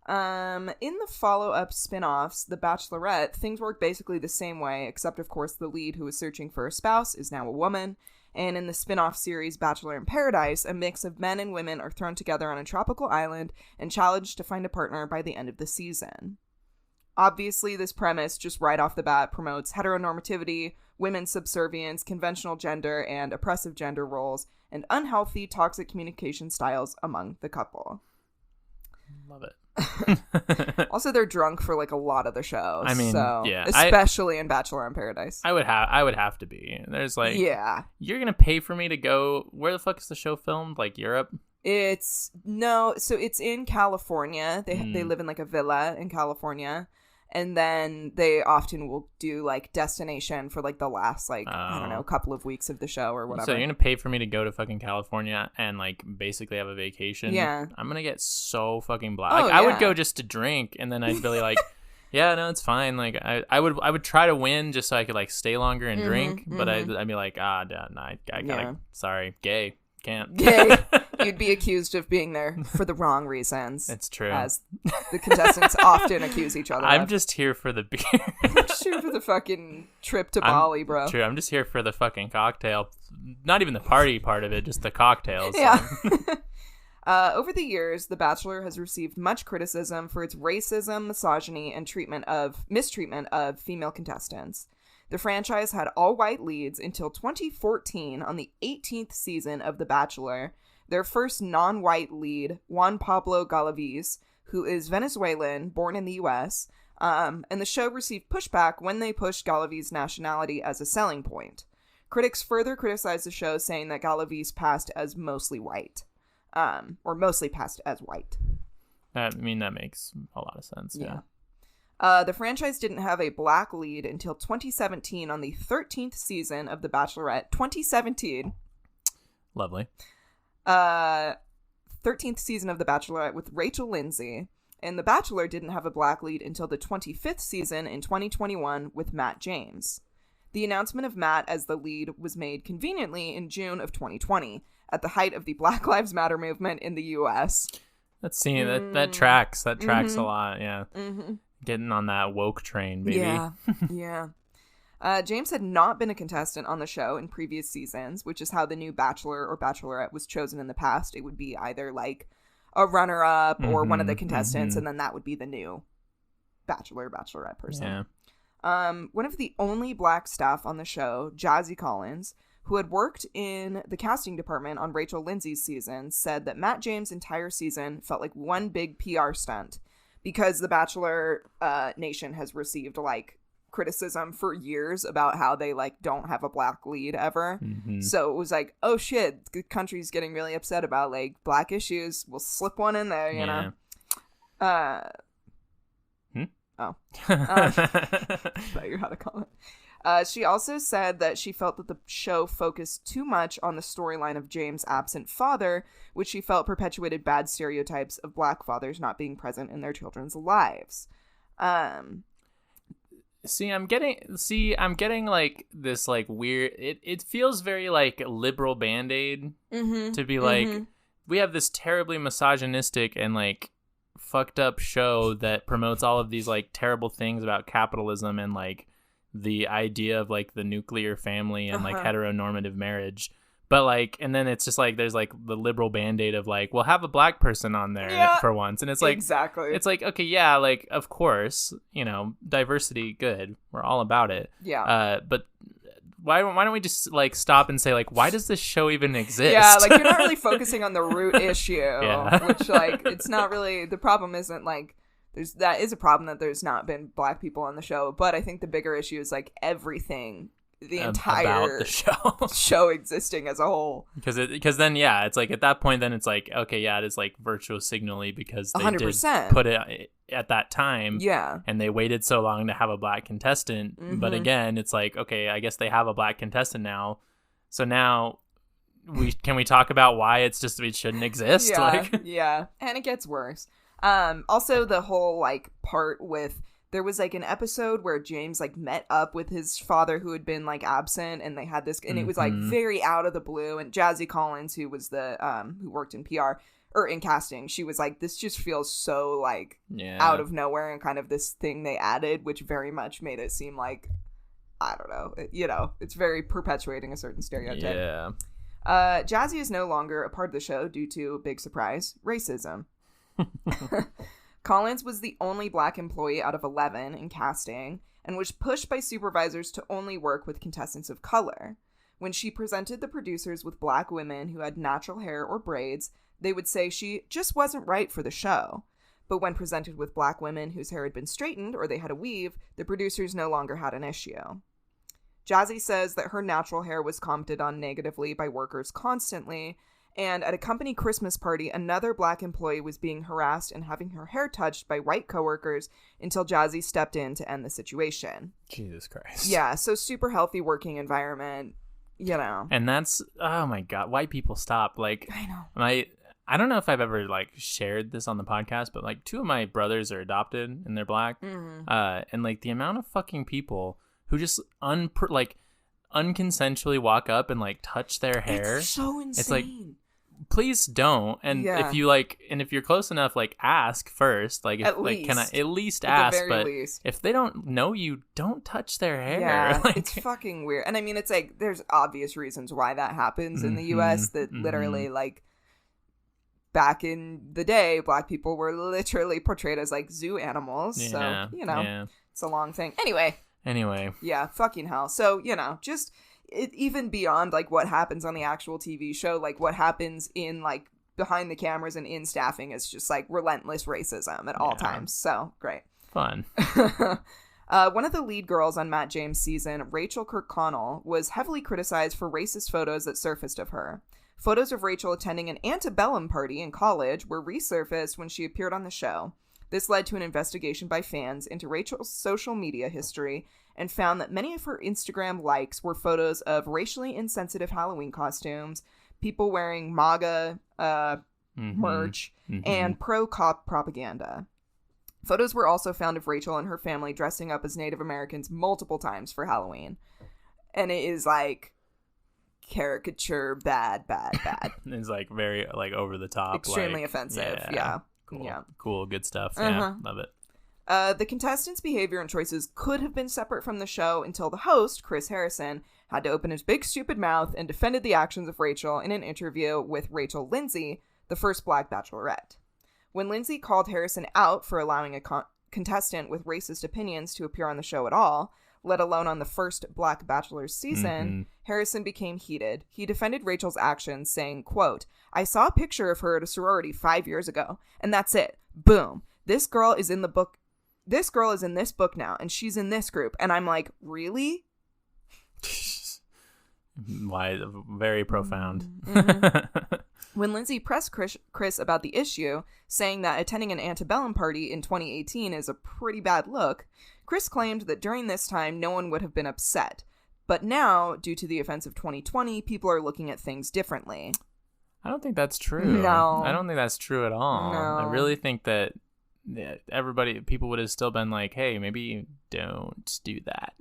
In the follow-up spin-offs, The Bachelorette, things work basically the same way, except of course the lead who is searching for a spouse is now a woman. And in the spin-off series Bachelor in Paradise, a mix of men and women are thrown together on a tropical island and challenged to find a partner by the end of the season. Obviously, this premise, just right off the bat, promotes heteronormativity, women's subservience, conventional gender and oppressive gender roles, and unhealthy, toxic communication styles among the couple. Love it. Also, they're drunk for like a lot of the shows. I mean, so, yeah, especially in Bachelor in Paradise. I would have to be. There's like, yeah, you're gonna pay for me to go. Where the fuck is the show filmed? Like Europe? So it's in California. They live in like a villa in California, and then they often will do like destination for like the last like I don't know, couple of weeks of the show or whatever. So you're gonna pay for me to go to fucking California and like basically have a vacation? Yeah, I'm gonna get so fucking black. I would go just to drink, and then I'd really like, yeah, no, it's fine. Like I would try to win just so I could like stay longer and drink, but I'd be like, no, I gotta, sorry, gay. Can't. Gay. You'd be accused of being there for the wrong reasons. It's true. As the contestants often accuse each other. I'm just here for the beer. I'm just here for the fucking trip to Bali, bro. True. I'm just here for the fucking cocktail. Not even the party part of it, just the cocktails. Yeah. Over the years, The Bachelor has received much criticism for its racism, misogyny, and mistreatment of female contestants. The franchise had all-white leads until 2014 on the 18th season of The Bachelor. Their first non-white lead, Juan Pablo Galaviz, who is Venezuelan, born in the U.S., and the show received pushback when they pushed Galaviz's nationality as a selling point. Critics further criticized the show, saying that Galaviz passed as mostly white, or mostly passed as white. That makes a lot of sense, yeah. The franchise didn't have a black lead until 2017 on the 13th season of The Bachelorette. 2017. Lovely. 13th season of The Bachelorette with Rachel Lindsay. And The Bachelor didn't have a black lead until the 25th season in 2021 with Matt James. The announcement of Matt as the lead was made conveniently in June of 2020, at the height of the Black Lives Matter movement in the U.S. That tracks a lot, yeah. Getting on that woke train, baby. Yeah, yeah. James had not been a contestant on the show in previous seasons, which is how the new Bachelor or Bachelorette was chosen in the past. It would be either like a runner-up or one of the contestants, and then that would be the new Bachelor or Bachelorette person. Yeah. One of the only black staff on the show, Jazzy Collins, who had worked in the casting department on Rachel Lindsay's season, said that Matt James' entire season felt like one big PR stunt because the Bachelor Nation has received like criticism for years about how they like don't have a black lead ever. So it was like, oh shit, the country's getting really upset about like black issues. We'll slip one in there, you know. I thought you had a comment. She also said that she felt that the show focused too much on the storyline of James' absent father, which she felt perpetuated bad stereotypes of black fathers not being present in their children's lives. I'm getting like this like weird, it feels very like liberal Band-Aid to be like, we have this terribly misogynistic and like fucked up show that promotes all of these like terrible things about capitalism and like the idea of like the nuclear family and like heteronormative marriage, but like, and then it's just like there's like the liberal Band-Aid of like, we'll have a black person on there for once, and it's like, exactly, it's like, okay, yeah, like of course, you know, diversity, good, we're all about it, but why don't we just like stop and say like, why does this show even exist? Yeah, like you're not really focusing on the root issue, which like it's not really, the problem isn't like that is a problem that there's not been black people on the show, but I think the bigger issue is like everything, the entire about the show existing as a whole. Because then it's like at that point then it's like, okay, it is like virtual signally because they 100%. Did put it at that time, and they waited so long to have a black contestant. But again, it's like, okay, I guess they have a black contestant now, so now can we talk about why it shouldn't exist? And it gets worse. Also the whole like part with, there was like an episode where James like met up with his father who had been like absent, and they had this, and it was like very out of the blue, and Jazzy Collins, who was the who worked in PR or in casting, she was like, this just feels so like out of nowhere, and kind of this thing they added which very much made it seem like, I don't know, you know, it's very perpetuating a certain stereotype. Jazzy is no longer a part of the show due to, big surprise, racism. Collins was the only black employee out of 11 in casting and was pushed by supervisors to only work with contestants of color. When she presented the producers with black women who had natural hair or braids, they would say she just wasn't right for the show. But when presented with black women whose hair had been straightened or they had a weave, the producers no longer had an issue. Jazzy says that her natural hair was commented on negatively by workers constantly, and at a company Christmas party, another black employee was being harassed and having her hair touched by white coworkers until Jazzy stepped in to end the situation. Jesus Christ. Yeah, so super healthy working environment, you know. And that's, oh my God, white people stop. Like, I know. I don't know if I've ever like shared this on the podcast, but like 2 of my brothers are adopted and they're black. And like the amount of fucking people who just unconsensually walk up and like touch their hair. It's so insane. It's like, please don't. And if you like, and if you're close enough, like ask first. Like, if, like, can I at least ask? But if they don't know you, don't touch their hair. Yeah, like, it's fucking weird. And I mean, it's like there's obvious reasons why that happens in the U.S. That literally like back in the day, black people were literally portrayed as like zoo animals. So you know, it's a long thing. Anyway. Yeah, fucking hell. So, you know, just even beyond like what happens on the actual TV show, like what happens in like behind the cameras and in staffing is just like relentless racism at all times. So great. Fun. One of the lead girls on Matt James' season, Rachel Kirkconnell, was heavily criticized for racist photos that surfaced of her. Photos of Rachel attending an antebellum party in college were resurfaced when she appeared on the show. This led to an investigation by fans into Rachel's social media history and found that many of her Instagram likes were photos of racially insensitive Halloween costumes, people wearing MAGA merch, and pro-cop propaganda. Photos were also found of Rachel and her family dressing up as Native Americans multiple times for Halloween. And it is like caricature, bad. It's like very like over the top. Extremely offensive, yeah. Cool. Good stuff. Yeah, love it. The contestants' behavior and choices could have been separate from the show until the host, Chris Harrison, had to open his big stupid mouth and defended the actions of Rachel in an interview with Rachel Lindsay, the first Black Bachelorette. When Lindsay called Harrison out for allowing a contestant with racist opinions to appear on the show at all, let alone on the first Black Bachelor's season, Harrison became heated. He defended Rachel's actions, saying, quote, "I saw a picture of her at a sorority 5 years ago, and that's it. Boom. This girl is in the book. This girl is in this book now, and she's in this group." And I'm like, really? Why? Very profound. When Lindsay pressed Chris about the issue, saying that attending an antebellum party in 2018 is a pretty bad look, Chris claimed that during this time, no one would have been upset. But now, due to the events of 2020, people are looking at things differently. I don't think that's true. No. I don't think that's true at all. No. I really think that people would have still been like, hey, maybe don't do that.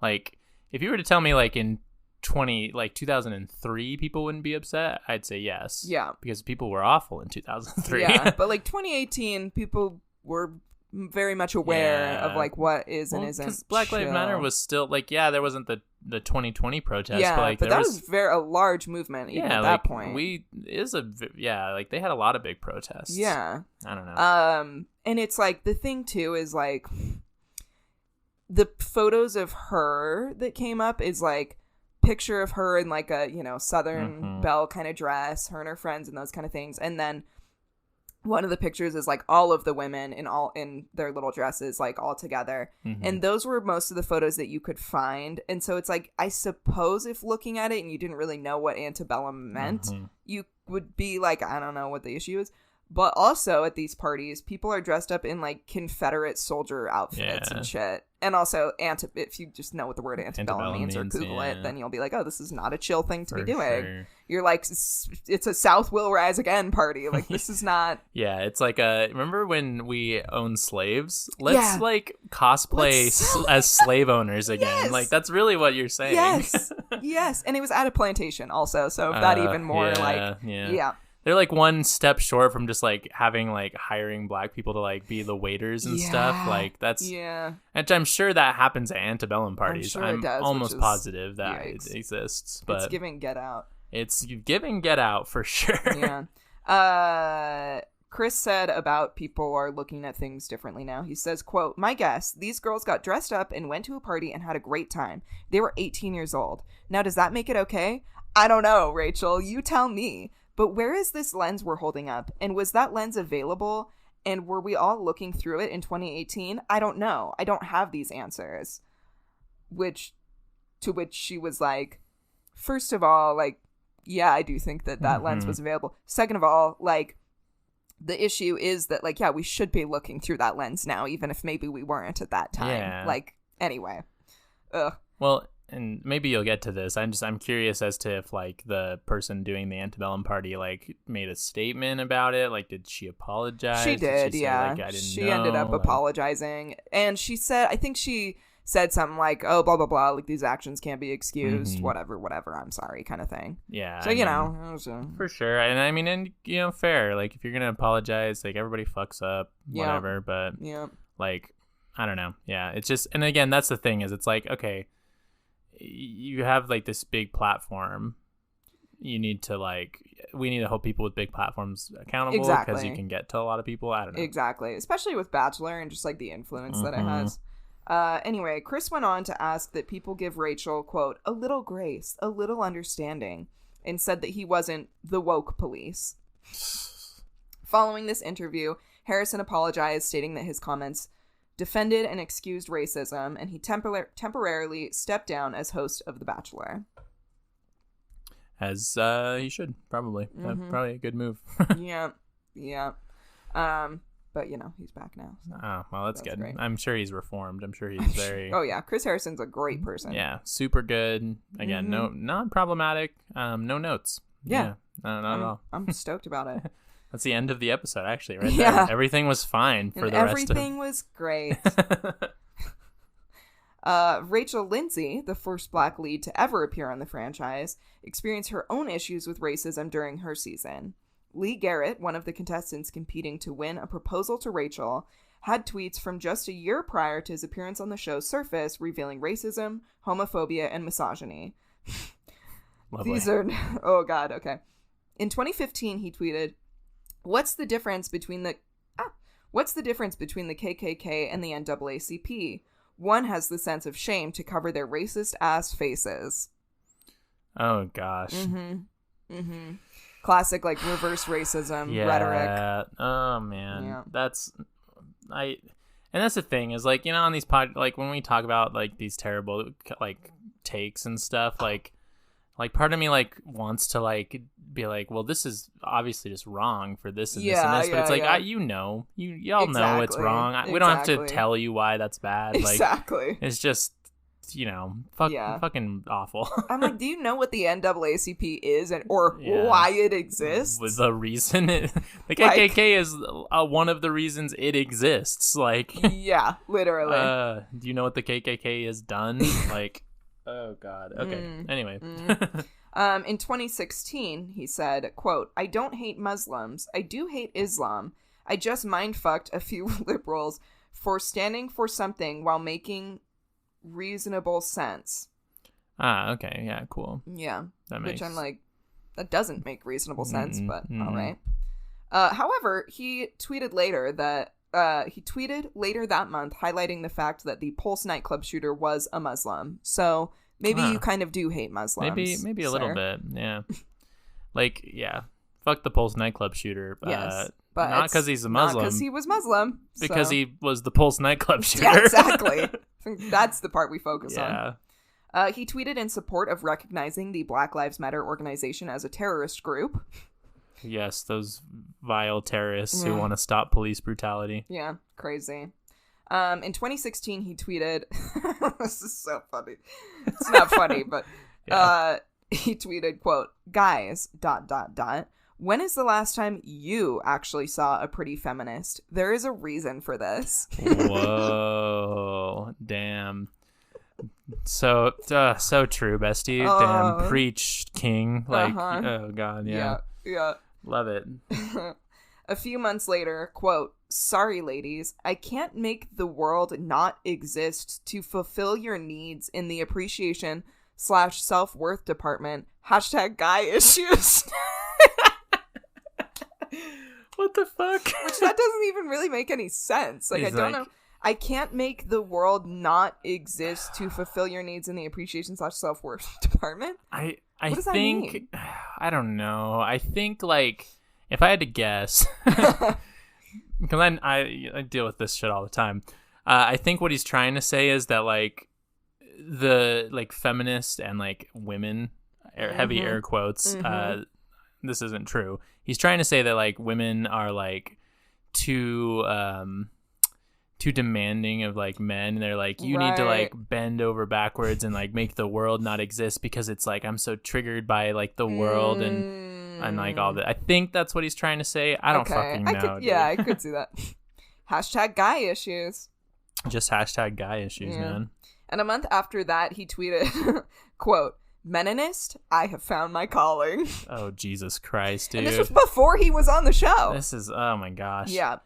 Like, if you were to tell me, like, in 2003 people wouldn't be upset, I'd say yes. Yeah. Because people were awful in 2003. Yeah, but like 2018, people were very much aware of like what is and isn't. Black Lives Matter was still like, yeah, there wasn't the 2020 protest, yeah, but like that was a large movement even at that point. Like they had a lot of big protests. Yeah. I don't know. And it's like the thing too is like the photos of her that came up is like picture of her in like a, Southern Belle kind of dress, her and her friends and those kind of things. And then one of the pictures is like all of the women in their little dresses, like all together. And those were most of the photos that you could find. And so it's like, I suppose if looking at it and you didn't really know what antebellum meant, you would be like, I don't know what the issue is. But also at these parties, people are dressed up in like Confederate soldier outfits and shit. And also, if you just know what the word antebellum means or Google it, then you'll be like, oh, this is not a chill thing to be doing. Sure. You're like, it's a South will rise again party. Like, this is not. Yeah, it's like remember when we owned slaves? Let's like cosplay as slave owners again. Yes. Like, that's really what you're saying. Yes. Yes. And it was at a plantation also. So if that even more yeah. They're like one step short from just like hiring black people to like be the waiters and stuff. Like that's and I'm sure that happens at antebellum parties. I'm almost positive that it exists. But it's giving Get Out. It's giving Get Out for sure. Yeah. Chris said about people are looking at things differently now. He says, quote, "My guess, these girls got dressed up and went to a party and had a great time. They were 18 years old. Now, does that make it okay? I don't know, Rachel. You tell me. But where is this lens we're holding up? And was that lens available? And were we all looking through it in 2018? I don't know. I don't have these answers." To which she was like, first of all, like, yeah, I do think that lens was available. Second of all, like, the issue is that, like, yeah, we should be looking through that lens now, even if maybe we weren't at that time. Yeah. Like, anyway. Ugh. Well, and maybe you'll get to this. I'm curious as to if like the person doing the antebellum party like made a statement about it. Like, did she apologize? She did, yeah. Like, she ended up apologizing, and she said, I think she said something like, "Oh, blah blah blah. Like, these actions can't be excused. Whatever. I'm sorry," kind of thing. Yeah. So for sure. And I mean, and fair. Like, if you're gonna apologize, like everybody fucks up, whatever. But like, I don't know. Yeah. It's just, and again, that's the thing is, it's like, okay, you have like this big platform. You need to we need to hold people with big platforms accountable because you can get to a lot of people. I don't know. Exactly. Especially with Bachelor and just like the influence that it has. Anyway, Chris went on to ask that people give Rachel, quote, "a little grace, a little understanding," and said that he wasn't the woke police. Following this interview, Harrison apologized, stating that his comments defended and excused racism, and he temporarily stepped down as host of The Bachelor. As he should, probably. Probably a good move. Yeah. But, he's back now. So oh, well, that's good. Great. I'm sure he's reformed. I'm sure he's very... Oh, yeah. Chris Harrison's a great person. Yeah. Super good. Again, no, not problematic. No notes. Yeah. Not at all. I'm stoked about it. That's the end of the episode, actually, right there. Everything was fine for the rest of it. Everything was great. Rachel Lindsay, the first black lead to ever appear on the franchise, experienced her own issues with racism during her season. Lee Garrett, one of the contestants competing to win a proposal to Rachel, had tweets from just a year prior to his appearance on the show surface revealing racism, homophobia, and misogyny. Lovely. These are... Oh, God, okay. In 2015, he tweeted, What's the difference between the KKK and the NAACP? One has the sense of shame to cover their racist ass faces. Oh, gosh. Classic, like, reverse racism rhetoric. Oh, man. Yeah. And that's the thing is, like, you know, on these like, when we talk about, like, these terrible, like, takes and stuff, like, part of me, like, wants to, like, be like, well, this is obviously just wrong for this and this and this. But it's like, y'all know it's wrong. We don't have to tell you why that's bad. Exactly. Like, it's just, you know, fucking awful. I'm like, do you know what the NAACP is or why it exists? With the reason the KKK is one of the reasons it exists. Like, yeah, literally. Do you know what the KKK has done? Like, oh God. Okay. Anyway. In 2016, he said, quote, I don't hate Muslims. I do hate Islam. I just mind-fucked a few liberals for standing for something while making reasonable sense. Okay. Yeah, cool. Yeah. Which I'm like, that doesn't make reasonable sense, but all right. However, he tweeted later that that month highlighting the fact that the Pulse nightclub shooter was a Muslim. So maybe you kind of do hate Muslims. Maybe a little bit. Yeah. Like, yeah. Fuck the Pulse nightclub shooter. Yes. But not because he's a Muslim. Not because he was Muslim. Because he was the Pulse nightclub shooter. Yeah, exactly. That's the part we focus on. He tweeted in support of recognizing the Black Lives Matter organization as a terrorist group. Yes, those vile terrorists who want to stop police brutality. Yeah, crazy. In 2016, he tweeted... This is so funny. It's not funny, but he tweeted, quote, Guys, ... When is the last time you actually saw a pretty feminist? There is a reason for this. Whoa, damn. So true, bestie. Damn, preach, king. Like, oh God, yeah. Love it. A few months later, quote, Sorry, ladies, I can't make the world not exist to fulfill your needs in the appreciation / self-worth department. #guy issues. What the fuck? Which that doesn't even really make any sense. Like, I don't know. I can't make the world not exist to fulfill your needs in the appreciation / self-worth department. I what does that mean? I don't know. I think, like, if I had to guess, because I deal with this shit all the time. I think what he's trying to say is that, like, the, like, feminist and, like, women, heavy air quotes, this isn't true. He's trying to say that, like, women are, like, too demanding of, like, men. They're like, you need to, like, bend over backwards and, like, make the world not exist because it's like I'm so triggered by, like, the world and like all that. I think that's what he's trying to say. I don't fucking know. I could see that. #guy issues. Just #guy issues, man. And a month after that, he tweeted, quote, Meninist, I have found my calling. Oh, Jesus Christ, dude. And this was before he was on the show. This is, oh my gosh. Yeah.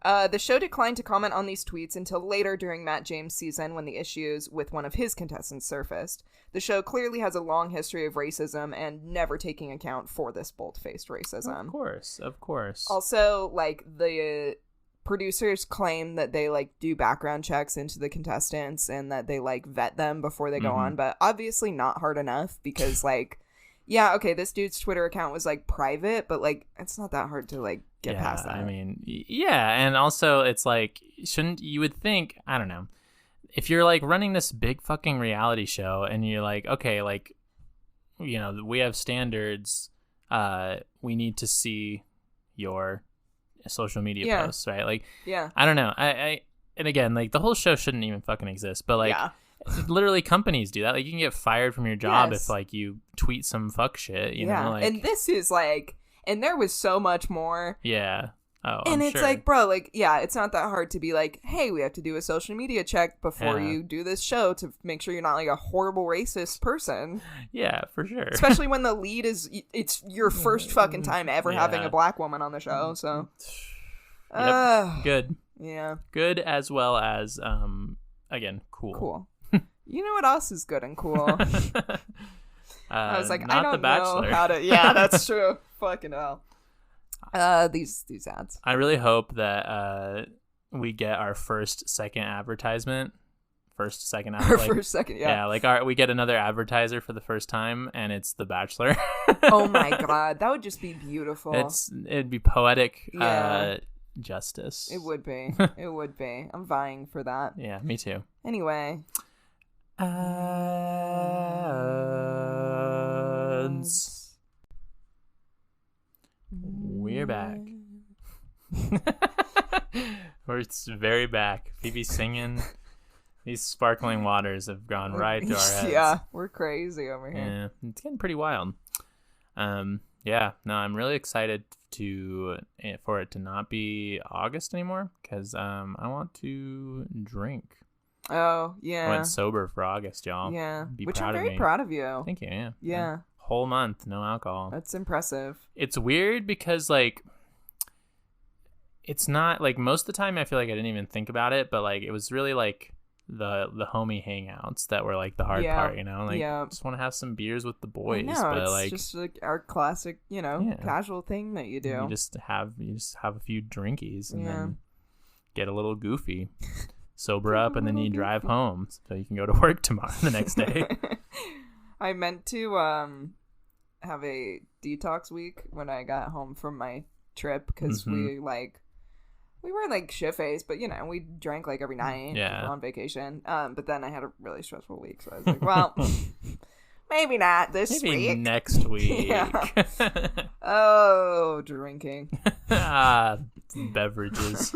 The show declined to comment on these tweets until later during Matt James' season when the issues with one of his contestants surfaced. The show clearly has a long history of racism and never taking account for this bold-faced racism. Of course. Also, like, the producers claim that they, like, do background checks into the contestants and that they, like, vet them before they go on, but obviously not hard enough because, like, yeah, okay, this dude's Twitter account was, like, private, but, like, it's not that hard to, like, get past that. I mean, yeah, and also it's like, you would think, I don't know, if you're, like, running this big fucking reality show and you're like, okay, like, you know, we have standards, we need to see your social media posts, right? Like, I don't know. I and again, like, the whole show shouldn't even fucking exist, but, like, literally companies do that. Like, you can get fired from your job if, like, you tweet some fuck shit, you know? Like, and this is, like, and there was so much more. Yeah. Oh, and I'm it's sure. like, bro, like, yeah, it's not that hard to be like, hey, we have to do a social media check before you do this show to make sure you're not, like, a horrible racist person. Yeah, for sure. Especially when the lead is, it's your first fucking time ever having a black woman on the show, so. Yep. Good. Yeah. Good as well as, again, cool. Cool. You know what else is good and cool? I was like, I don't know how to. Yeah, that's true. Fucking hell. These ads. I really hope that we get our second advertisement. First, second, yeah. We get another advertiser for the first time, and it's The Bachelor. Oh my god, that would just be beautiful. It'd be poetic justice. It would be. It would be. I'm vying for that. Yeah, me too. Anyway. Ads. We're back. We're very back. Phoebe's singing. These sparkling waters have gone right to our heads. Yeah, we're crazy over here. Yeah, it's getting pretty wild. Yeah, no, I'm really excited for it to not be August anymore because I want to drink. Oh, yeah. I went sober for August, y'all. Yeah, which I'm very proud of you. Thank you, yeah. Yeah. Whole month, no alcohol. That's impressive. It's weird because, like, it's not, like, most of the time I feel like I didn't even think about it, but, like, it was really, like, the homie hangouts that were, like, the hard part, you know? Like, just want to have some beers with the boys. But, it's like, just, like, our classic, casual thing that you do. You just have a few drinkies and then get a little goofy. Sober up, and then you drive home so you can go to work the next day. I meant to have a detox week when I got home from my trip because we were like shit-faced, but we drank like every night. Yeah, on vacation. But then I had a really stressful week, so I was like, well, maybe not this week. Maybe next week. Oh, drinking. Beverages.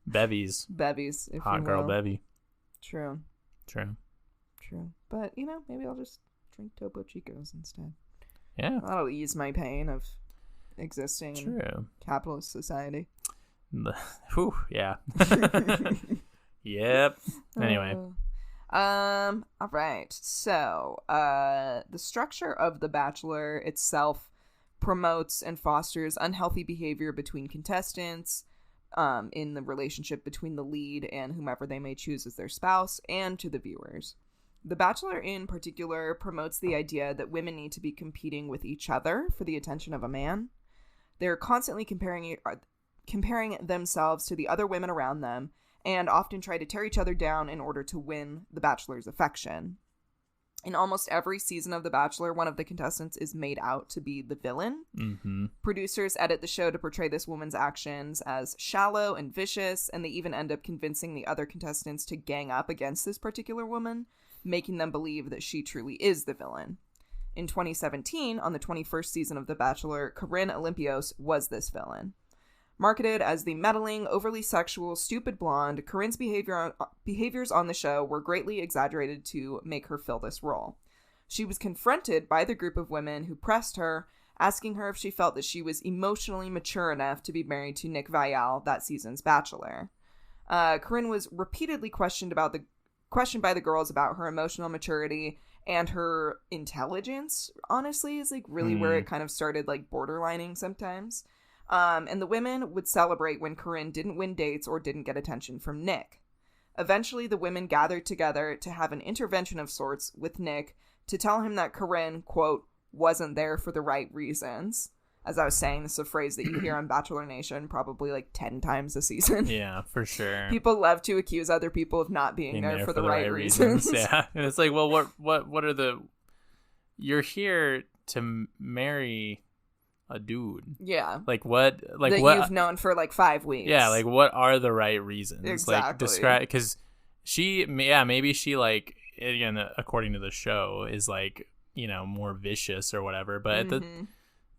Bevies, if hot you girl will. bevy. True. But maybe I'll just drink Topo Chicos instead. Yeah, that'll ease my pain of existing in capitalist society. Whew, yeah. Yep. Anyway. All right. So, the structure of The Bachelor itself promotes and fosters unhealthy behavior between contestants, in the relationship between the lead and whomever they may choose as their spouse, and to the viewers. The Bachelor in particular promotes the idea that women need to be competing with each other for the attention of a man. They're constantly comparing themselves to the other women around them, and often try to tear each other down in order to win the Bachelor's affection. In almost every season of The Bachelor, one of the contestants is made out to be the villain. Mm-hmm. Producers edit the show to portray this woman's actions as shallow and vicious, and they even end up convincing the other contestants to gang up against this particular woman, making them believe that she truly is the villain. In 2017, on the 21st season of The Bachelor, Corinne Olympios was this villain. Marketed as the meddling, overly sexual, stupid blonde, Corinne's behaviors on the show were greatly exaggerated to make her fill this role. She was confronted by the group of women who pressed her, asking her if she felt that she was emotionally mature enough to be married to Nick Viall, that season's Bachelor. Corinne was repeatedly questioned by the girls about her emotional maturity and her intelligence, honestly, is like really where it kind of started like borderlining sometimes. And the women would celebrate when Corinne didn't win dates or didn't get attention from Nick. Eventually, the women gathered together to have an intervention of sorts with Nick to tell him that Corinne, quote, wasn't there for the right reasons. As I was saying, this is a phrase that you hear on Bachelor Nation probably like 10 times a season. Yeah, for sure. People love to accuse other people of not being there for the right reasons. Yeah, and it's like, well, what are the... You're here to marry... a dude. Yeah. Like what that you've known for like 5 weeks. Yeah, like what are the right reasons? Exactly. Like describe, because maybe she like, again, according to the show, is like, more vicious or whatever, but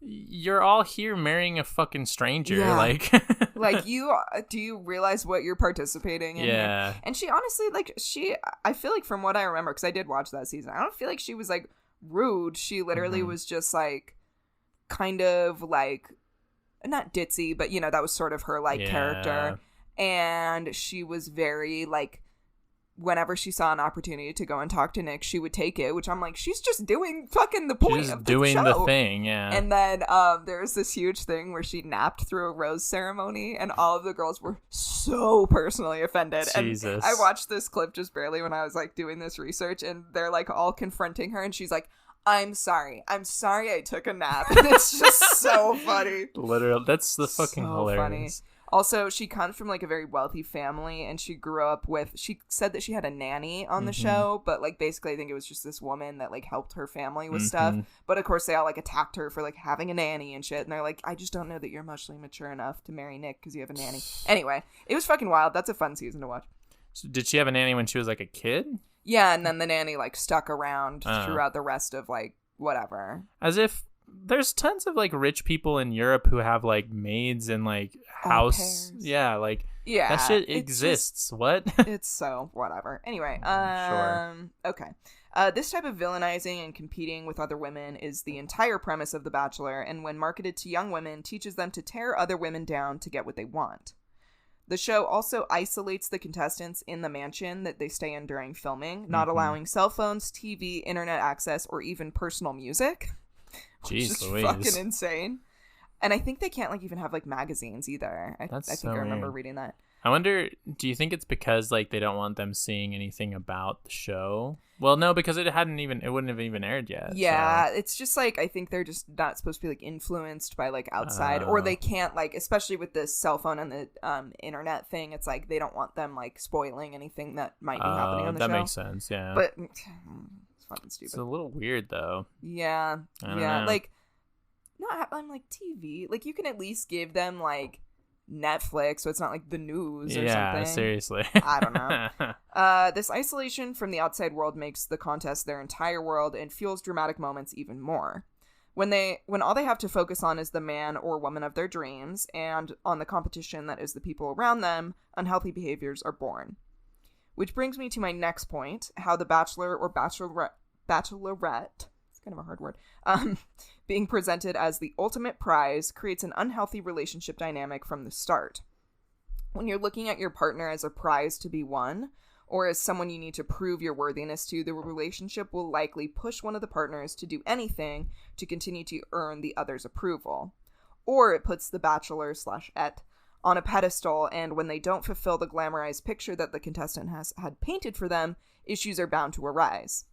you're all here marrying a fucking stranger. Yeah. Like like do you realize what you're participating in? Yeah. Here? And she honestly, like, I feel like from what I remember, because I did watch that season, I don't feel like she was like rude. She literally was just like kind of like not ditzy, but that was sort of her like character, and she was very like whenever she saw an opportunity to go and talk to Nick, she would take it, which I'm like, she's just doing fucking the point of the doing show. the thing, yeah. And then there was this huge thing where she napped through a rose ceremony, and all of the girls were so personally offended. Jesus. And I watched this clip just barely when I was like doing this research, and they're like all confronting her, and she's like, I'm sorry I took a nap. And it's just so funny. Literally, that's the fucking so hilarious. Funny. Also, she comes from like a very wealthy family, and she grew up with, she said that she had a nanny on the show, but like basically I think it was just this woman that like helped her family with stuff. But of course they all like attacked her for like having a nanny and shit, and they're like, I just don't know that you're emotionally mature enough to marry Nick because you have a nanny. Anyway, it was fucking wild. That's a fun season to watch. So did she have a nanny when she was like a kid? Yeah, and then the nanny like stuck around throughout the rest of like whatever. As if there's tons of like rich people in Europe who have like maids and like house. Yeah, like that shit exists. Just, what? It's so whatever. Anyway, Sure. Okay. This type of villainizing and competing with other women is the entire premise of The Bachelor, and when marketed to young women, teaches them to tear other women down to get what they want. The show also isolates the contestants in the mansion that they stay in during filming, not allowing cell phones, TV, internet access, or even personal music. Which is fucking insane. And I think they can't like even have like magazines either. I think I remember reading that. I wonder, do you think it's because like they don't want them seeing anything about the show? Well, no, because it wouldn't have even aired yet. Yeah, so. It's just like I think they're just not supposed to be like influenced by like outside, or they can't like, especially with the cell phone and the internet thing. It's like they don't want them like spoiling anything that might be happening on the show. That makes sense. Yeah, but it's fucking stupid. It's a little weird though. Yeah, I don't know. Like not on like TV. Like you can at least give them like Netflix, so it's not like the news or something. Yeah, seriously. I don't know. This isolation from the outside world makes the contest their entire world and fuels dramatic moments even more. When all they have to focus on is the man or woman of their dreams and on the competition that is the people around them, unhealthy behaviors are born. Which brings me to my next point, how the bachelor or bachelorette, it's kind of a hard word, being presented as the ultimate prize creates an unhealthy relationship dynamic from the start. When you're looking at your partner as a prize to be won, or as someone you need to prove your worthiness to, the relationship will likely push one of the partners to do anything to continue to earn the other's approval. Or it puts the bachelor/et on a pedestal, and when they don't fulfill the glamorized picture that the contestant had painted for them, issues are bound to arise.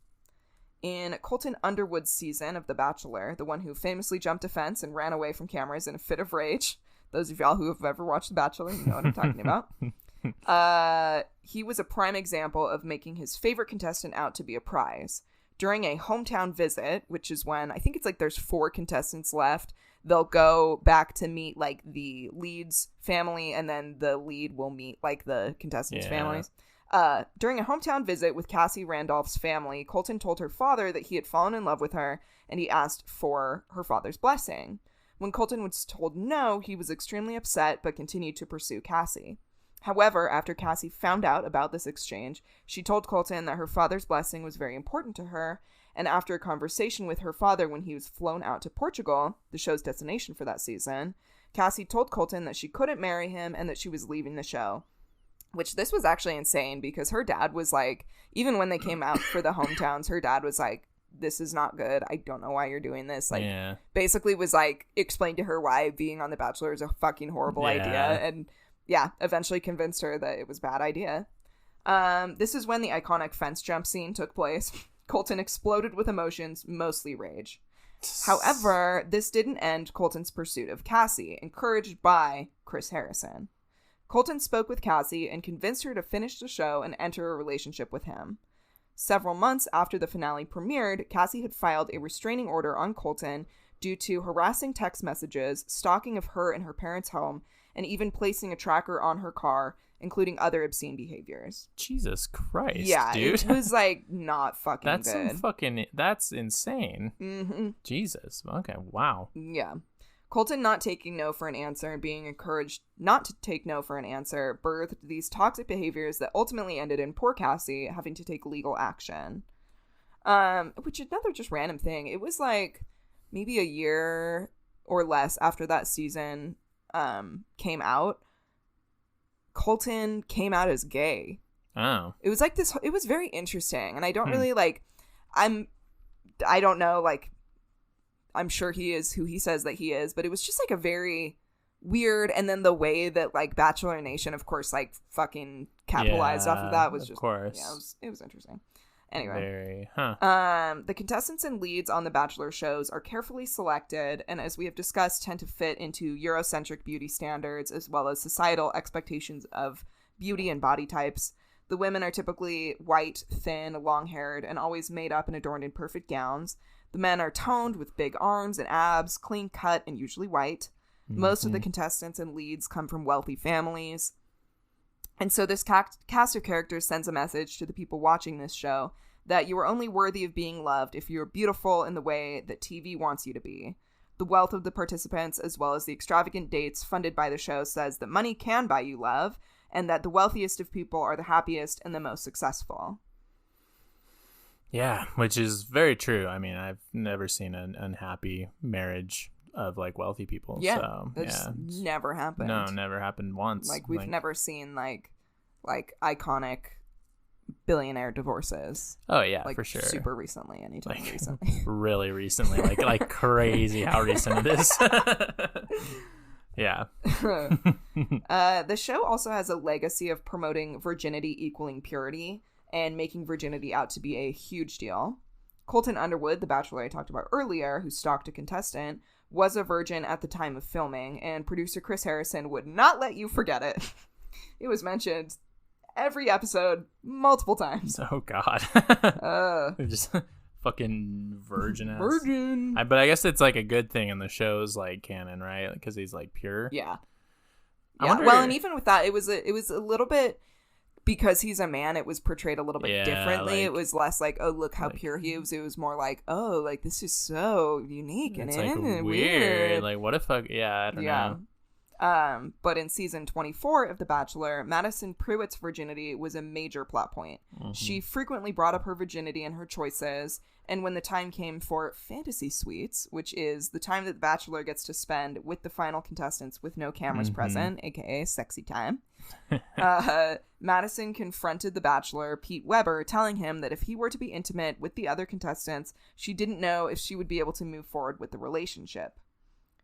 In Colton Underwood's season of The Bachelor, the one who famously jumped a fence and ran away from cameras in a fit of rage, those of y'all who have ever watched The Bachelor, you know what I'm talking about. He was a prime example of making his favorite contestant out to be a prize. During a hometown visit, which is when I think it's like there's 4 contestants left, they'll go back to meet like the lead's family, and then the lead will meet like the contestants' families. During a hometown visit with Cassie Randolph's family, Colton told her father that he had fallen in love with her, and he asked for her father's blessing. When Colton was told no, he was extremely upset, but continued to pursue Cassie. However, after Cassie found out about this exchange, she told Colton that her father's blessing was very important to her, and after a conversation with her father when he was flown out to Portugal, the show's destination for that season, Cassie told Colton that she couldn't marry him and that she was leaving the show. Which this was actually insane because her dad was like, even when they came out for the hometowns, her dad was like, this is not good. I don't know why you're doing this. Like, basically was like, explained to her why being on The Bachelor is a fucking horrible idea. And eventually convinced her that it was a bad idea. This is when the iconic fence jump scene took place. Colton exploded with emotions, mostly rage. However, this didn't end Colton's pursuit of Cassie, encouraged by Chris Harrison. Colton spoke with Cassie and convinced her to finish the show and enter a relationship with him. Several months after the finale premiered, Cassie had filed a restraining order on Colton due to harassing text messages, stalking of her in her parents' home, and even placing a tracker on her car, including other obscene behaviors. Jesus Christ, yeah, dude. It was like not fucking good. That's insane. Mm-hmm. Jesus. Okay, wow. Yeah. Colton not taking no for an answer and being encouraged not to take no for an answer birthed these toxic behaviors that ultimately ended in poor Cassie having to take legal action. Which another just random thing. It was like maybe a year or less after that season came out. Colton came out as gay. Oh. It was like this. It was very interesting, and I don't really like. I don't know. Like, I'm sure he is who he says that he is, but it was just like a very weird. And then the way that like Bachelor Nation, of course, like fucking capitalized off of that was just. Of course. Yeah, it was interesting. Anyway, the contestants and leads on the Bachelor shows are carefully selected, and as we have discussed, tend to fit into Eurocentric beauty standards as well as societal expectations of beauty and body types. The women are typically white, thin, long-haired, and always made up and adorned in perfect gowns. The men are toned with big arms and abs, clean-cut, and usually white. Most of the contestants and leads come from wealthy families. And so this cast of characters sends a message to the people watching this show that you are only worthy of being loved if you're beautiful in the way that TV wants you to be. The wealth of the participants, as well as the extravagant dates funded by the show, says that money can buy you love, and that the wealthiest of people are the happiest and the most successful. Yeah, which is very true. I mean, I've never seen an unhappy marriage of like wealthy people. Yeah, so, that's never happened. No, never happened once. Like we've never seen like iconic billionaire divorces. Oh yeah, like, for sure. Super recently, anytime like, recently. Really recently, like crazy how recent it is. Yeah. The show also has a legacy of promoting virginity equaling purity and making virginity out to be a huge deal. Colton Underwood, the bachelor I talked about earlier, who stalked a contestant, was a virgin at the time of filming, and producer Chris Harrison would not let you forget it. It was mentioned every episode multiple times. Oh, God. Just fucking virgin ass. Virgin. But I guess it's like a good thing in the show's like canon, right? Because he's like pure. Yeah. Wonder... Well, and even with that, it was a little bit, because he's a man, it was portrayed a little bit differently. Like, it was less like, oh, look how pure he is. It was more like, oh, like this is so unique and weird. Like, what if I don't know. But in season 24 of The Bachelor, Madison Pruitt's virginity was a major plot point. Mm-hmm. She frequently brought up her virginity and her choices, and when the time came for fantasy suites, which is the time that The Bachelor gets to spend with the final contestants with no cameras present, aka sexy time, Madison confronted The Bachelor, Pete Weber, telling him that if he were to be intimate with the other contestants, she didn't know if she would be able to move forward with the relationship.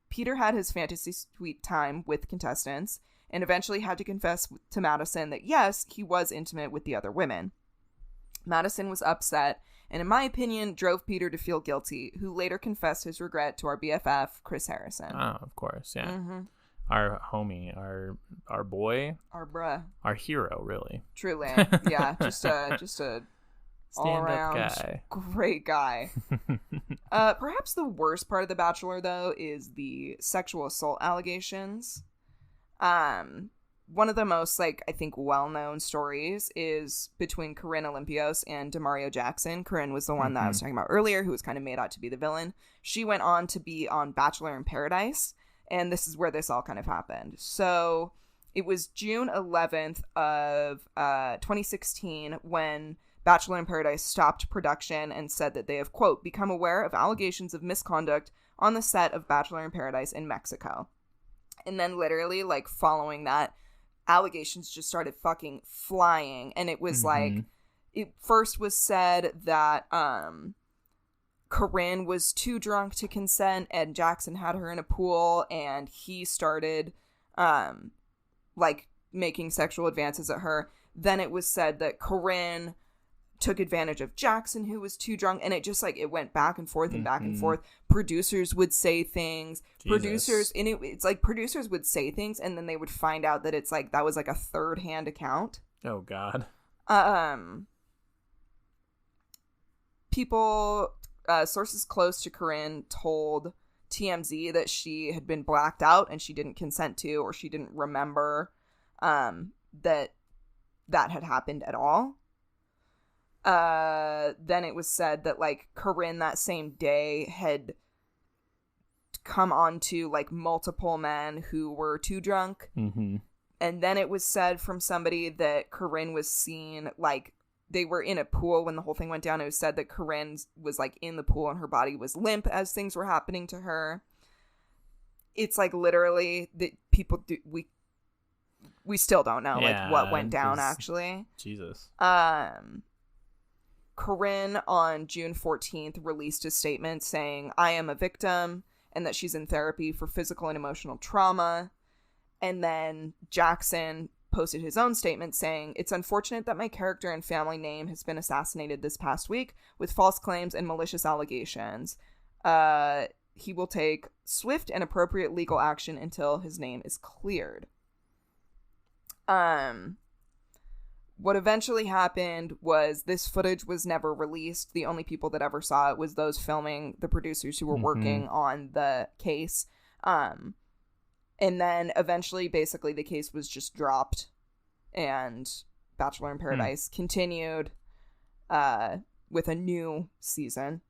Peter had his fantasy suite time with contestants and eventually had to confess to Madison that yes, he was intimate with the other women. Madison was upset and, in my opinion, drove Peter to feel guilty, who later confessed his regret to our BFF, Chris Harrison. Oh, of course, yeah. Mm-hmm. Our homie, our boy. Our bruh. Our hero, really. Truly, yeah, just a all-around guy. Great guy. Perhaps the worst part of The Bachelor, though, is the sexual assault allegations. One of the most, I think, well-known stories is between Corinne Olympios and Demario Jackson. Corinne was the one that I was talking about earlier, who was kind of made out to be the villain. She went on to be on Bachelor in Paradise, and this is where this all kind of happened. So it was June 11th of 2016 when Bachelor in Paradise stopped production and said that they have, quote, become aware of allegations of misconduct on the set of Bachelor in Paradise in Mexico. And then literally, following that, allegations just started fucking flying. And it was it first was said that Corinne was too drunk to consent and Jackson had her in a pool and he started making sexual advances at her. Then it was said that Corinne took advantage of Jackson, who was too drunk, and it just it went back and forth and back and forth. Producers would say things. Jesus. Producers would say things, and then they would find out that it's that was a third-hand account. Oh God. People, sources close to Corinne told TMZ that she had been blacked out and she didn't consent to, or she didn't remember that had happened at all. Then it was said that Corinne that same day had come on to multiple men who were too drunk. Mm-hmm. And then it was said from somebody that Corinne was seen they were in a pool when the whole thing went down. It was said that Corinne was in the pool and her body was limp as things were happening to her. It's literally that people do, we still don't know like what went down actually. Jesus. Corinne on June 14th released a statement saying, "I am a victim," and that she's in therapy for physical and emotional trauma. And then Jackson posted his own statement saying, "It's unfortunate that my character and family name has been assassinated this past week with false claims and malicious allegations. He will take swift and appropriate legal action until his name is cleared." What eventually happened was this footage was never released. The only people that ever saw it was those filming, the producers who were working on the case. And then eventually, basically, the case was just dropped, and Bachelor in Paradise continued with a new season.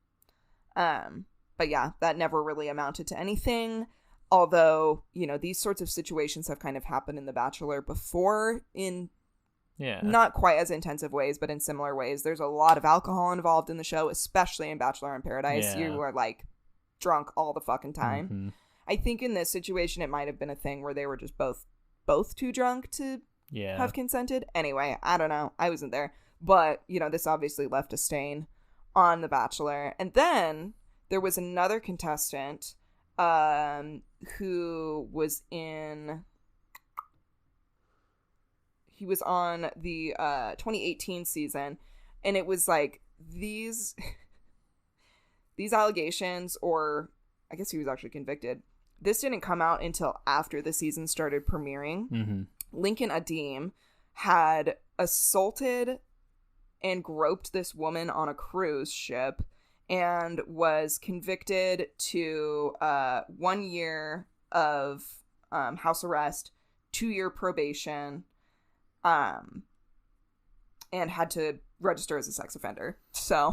But yeah, that never really amounted to anything. Although, you know, these sorts of situations have kind of happened in The Bachelor before in not quite as intensive ways, but in similar ways. There's a lot of alcohol involved in the show, especially in Bachelor in Paradise. Yeah. You are like drunk all the fucking time. I think in this situation, it might have been a thing where they were just both too drunk to have consented. Anyway, I don't know. I wasn't there. But, you know, this obviously left a stain on The Bachelor. And then there was another contestant who was in... He was on the 2018 season, and it was like these allegations, or I guess he was actually convicted. This didn't come out until after the season started premiering. Lincoln Adim had assaulted and groped this woman on a cruise ship and was convicted to 1 year of house arrest, 2-year probation, and had to register as a sex offender. So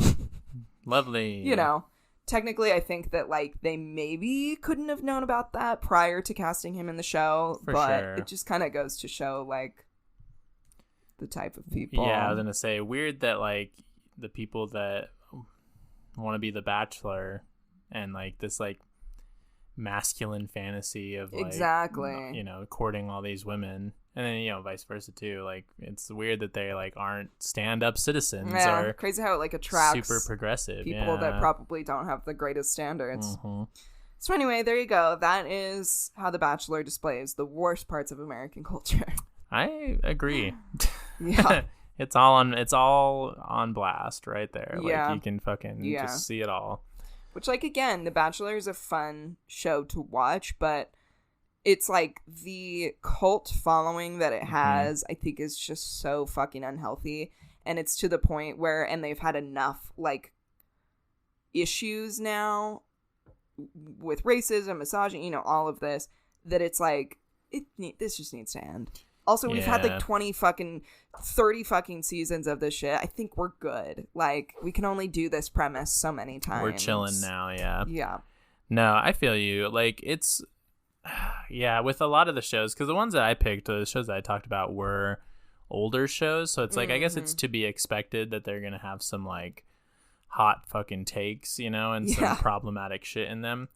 lovely. You know, technically I think that like they maybe couldn't have known about that prior to casting him in the show, but it just kind of goes to show like the type of people. Yeah, I was gonna say, weird that like the people that want to be the Bachelor and like this like masculine fantasy of like, you know, courting all these women. And then, you know, vice versa, too. Like, it's weird that they, like, aren't stand-up citizens or crazy how it, like, attracts super progressive people that probably don't have the greatest standards. So anyway, there you go. That is how The Bachelor displays the worst parts of American culture. I agree. Yeah. It's all on blast right there. Like, you can fucking just see it all. Which, like, again, The Bachelor is a fun show to watch, but... it's like the cult following that it has, I think, is just so fucking unhealthy. And it's to the point where, and they've had enough like issues now with racism, misogyny, you know, all of this, that it's like, this just needs to end. Also, we've had like 30 fucking seasons of this shit. I think we're good. Like, we can only do this premise so many times. We're chilling now, yeah. Yeah. No, I feel you. Like, it's... yeah, with a lot of the shows, because the ones that I picked, the shows that I talked about were older shows, so it's like, I guess it's to be expected that they're gonna have some like hot fucking takes, you know, and some problematic shit in them.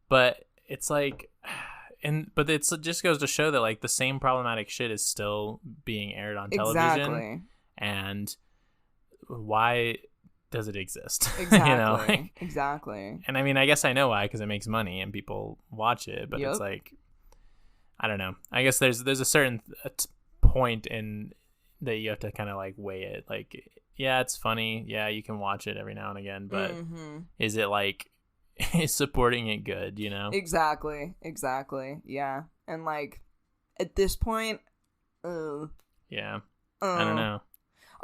But it's like, but it just goes to show that like the same problematic shit is still being aired on television, and why does it exist? Exactly. You know, like, exactly. And I mean, I guess I know why, because it makes money and people watch it. But it's like, I don't know. I guess there's a certain point in that you have to kind of like weigh it. Like, yeah, it's funny. Yeah, you can watch it every now and again. But is it like is supporting it good? You know? Exactly. Yeah. And like at this point, yeah, I don't know.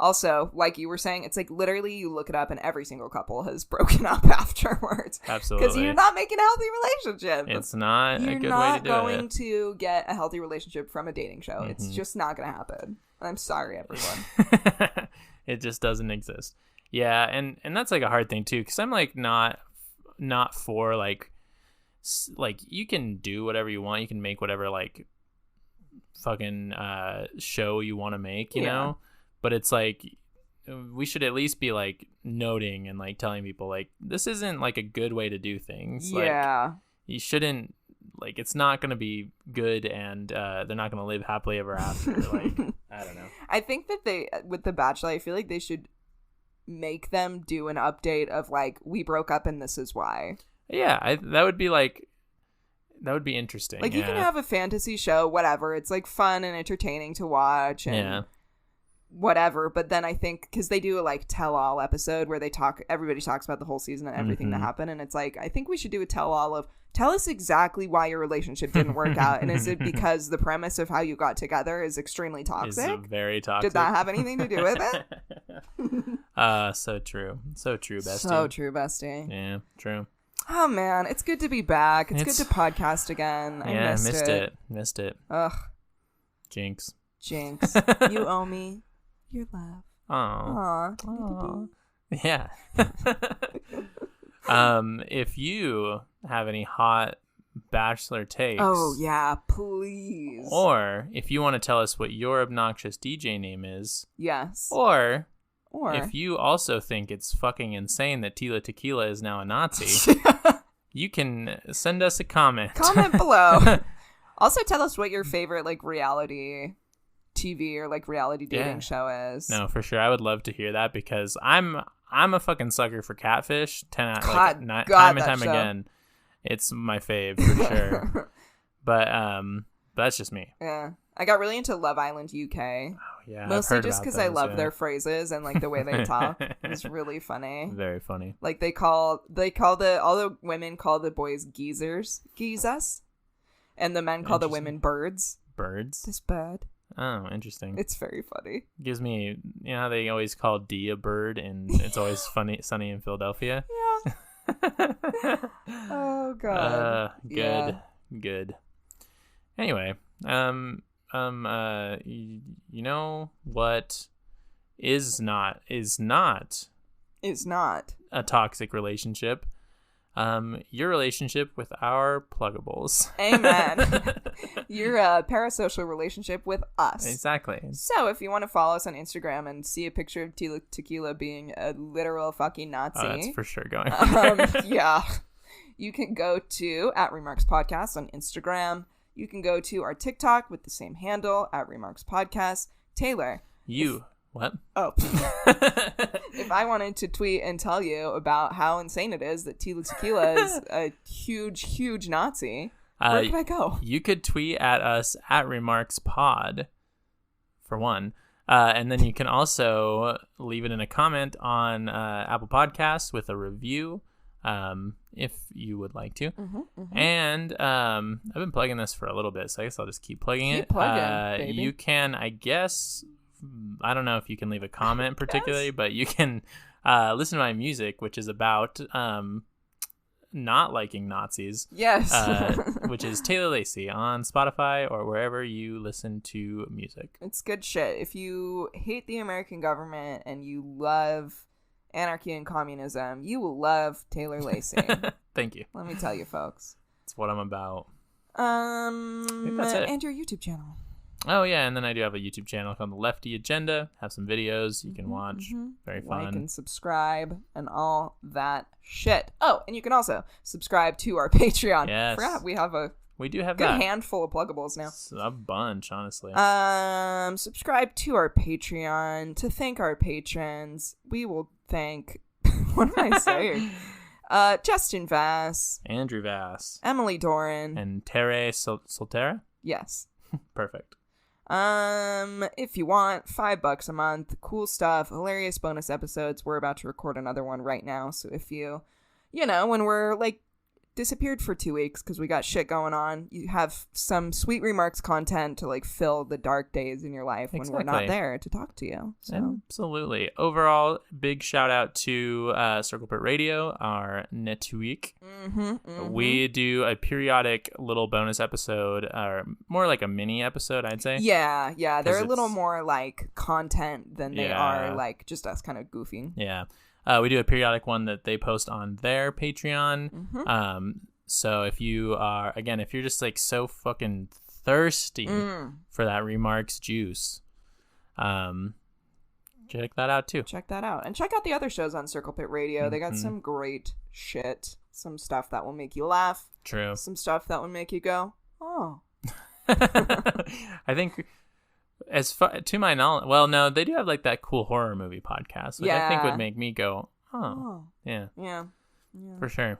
Also, like you were saying, it's like literally you look it up and every single couple has broken up afterwards. Absolutely. Because you're not making a healthy relationship. It's not a good way to do it. You're not going to get a healthy relationship from a dating show. It's just not going to happen. I'm sorry, everyone. It just doesn't exist. Yeah, and that's like a hard thing too, because I'm like not for like you can do whatever you want. You can make whatever like fucking show you want to make, you know? But it's like, we should at least be like noting and like telling people like, this isn't like a good way to do things. Yeah. Like, you shouldn't like it's not gonna be good, and they're not gonna live happily ever after. Like, I don't know. I think that with The Bachelor, I feel like they should make them do an update of like, we broke up and this is why. Yeah, that would be interesting. Like, you can have a fantasy show, whatever. It's like fun and entertaining to watch and whatever. But then I think, because they do a like tell-all episode where everybody talks about the whole season and everything that happened. And it's like, I think we should do a tell-all of, tell us exactly why your relationship didn't work out. And is it because the premise of how you got together is extremely toxic? Is very toxic. Did that have anything to do with it? So true. So true, bestie. So true, bestie. Yeah, true. Oh, man. It's good to be back. It's good to podcast again. I missed it. Missed it. Ugh. Jinx. You owe me your love. Aww. Yeah. If you have any hot Bachelor takes. Oh, yeah. Please. Or if you want to tell us what your obnoxious DJ name is. Yes. Or if you also think it's fucking insane that Tila Tequila is now a Nazi, you can send us a comment. Comment below. Also, tell us what your favorite like reality TV or like reality dating show is. No, for sure. I would love to hear that because I'm a fucking sucker for Catfish. Time and time again. It's my fave for sure. But that's just me. Yeah. I got really into Love Island UK. Oh, yeah. Mostly just because I love their phrases and like the way they talk. It's really funny. Very funny. Like all the women call the boys geezers, and the men call the women birds. Birds? This bird. Oh, interesting. It's very funny. Gives me, you know how they always call D a bird and it's always sunny in Philadelphia? Yeah. Oh, God. Good. Anyway, you know what is not a toxic relationship? Your relationship with our pluggables. Amen. Your parasocial relationship with us. Exactly. So if you want to follow us on Instagram and see a picture of Tequila being a literal fucking Nazi. That's for sure going. Yeah. You can go to @RemarksPodcast on Instagram. You can go to our TikTok with the same handle, @RemarksPodcast. Taylor. What? Oh. If I wanted to tweet and tell you about how insane it is that Tila Tequila is a huge, huge Nazi, where could I go? You could tweet at us @RemarksPod, for one. And then you can also leave it in a comment on Apple Podcasts with a review, if you would like to. And I've been plugging this for a little bit, so I guess I'll just keep plugging it. Baby. You can, I guess, I don't know if you can leave a comment particularly, but you can listen to my music, which is about not liking Nazis. Yes. Which is Taylor Lacey on Spotify or wherever you listen to music. It's good shit. If you hate the American government and you love anarchy and communism, you will love Taylor Lacey. Thank you. Let me tell you, folks. That's what I'm about. I think that's it. And your YouTube channel. Oh, yeah, and then I do have a YouTube channel called The Lefty Agenda. Have some videos you can watch. Very fun. Like and subscribe and all that shit. Oh, and you can also subscribe to our Patreon. Yes. Forgot we do have good that. handful of pluggables now. It's a bunch, honestly. Subscribe to our Patreon to thank our patrons. We will thank... What am I saying? Justin Vass. Andrew Vass. Emily Doran. And Tere Soltera? Yes. Perfect. If you want, $5 a month, cool stuff, hilarious bonus episodes. We're about to record another one right now. So if you know, when we're like disappeared for 2 weeks because we got shit going on, you have some sweet remarks content to like fill the dark days in your life when we're not there to talk to you. So. Absolutely. Overall, big shout out to Circle Pit Radio, our network. We do a periodic little bonus episode, or more like a mini episode, I'd say. Yeah. They're a little more like content than they are like just us kind of goofing. Yeah. We do a periodic one that they post on their Patreon. So if you're just like so fucking thirsty for that Remarks juice, check that out too. Check that out. And check out the other shows on Circle Pit Radio. They got some great shit. Some stuff that will make you laugh. True. Some stuff that will make you go, oh. I think, to my knowledge, well, no, they do have like that cool horror movie podcast, which I think would make me go, oh. Yeah. For sure.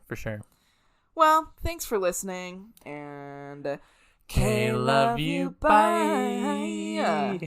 Well, thanks for listening, and K love you, bye.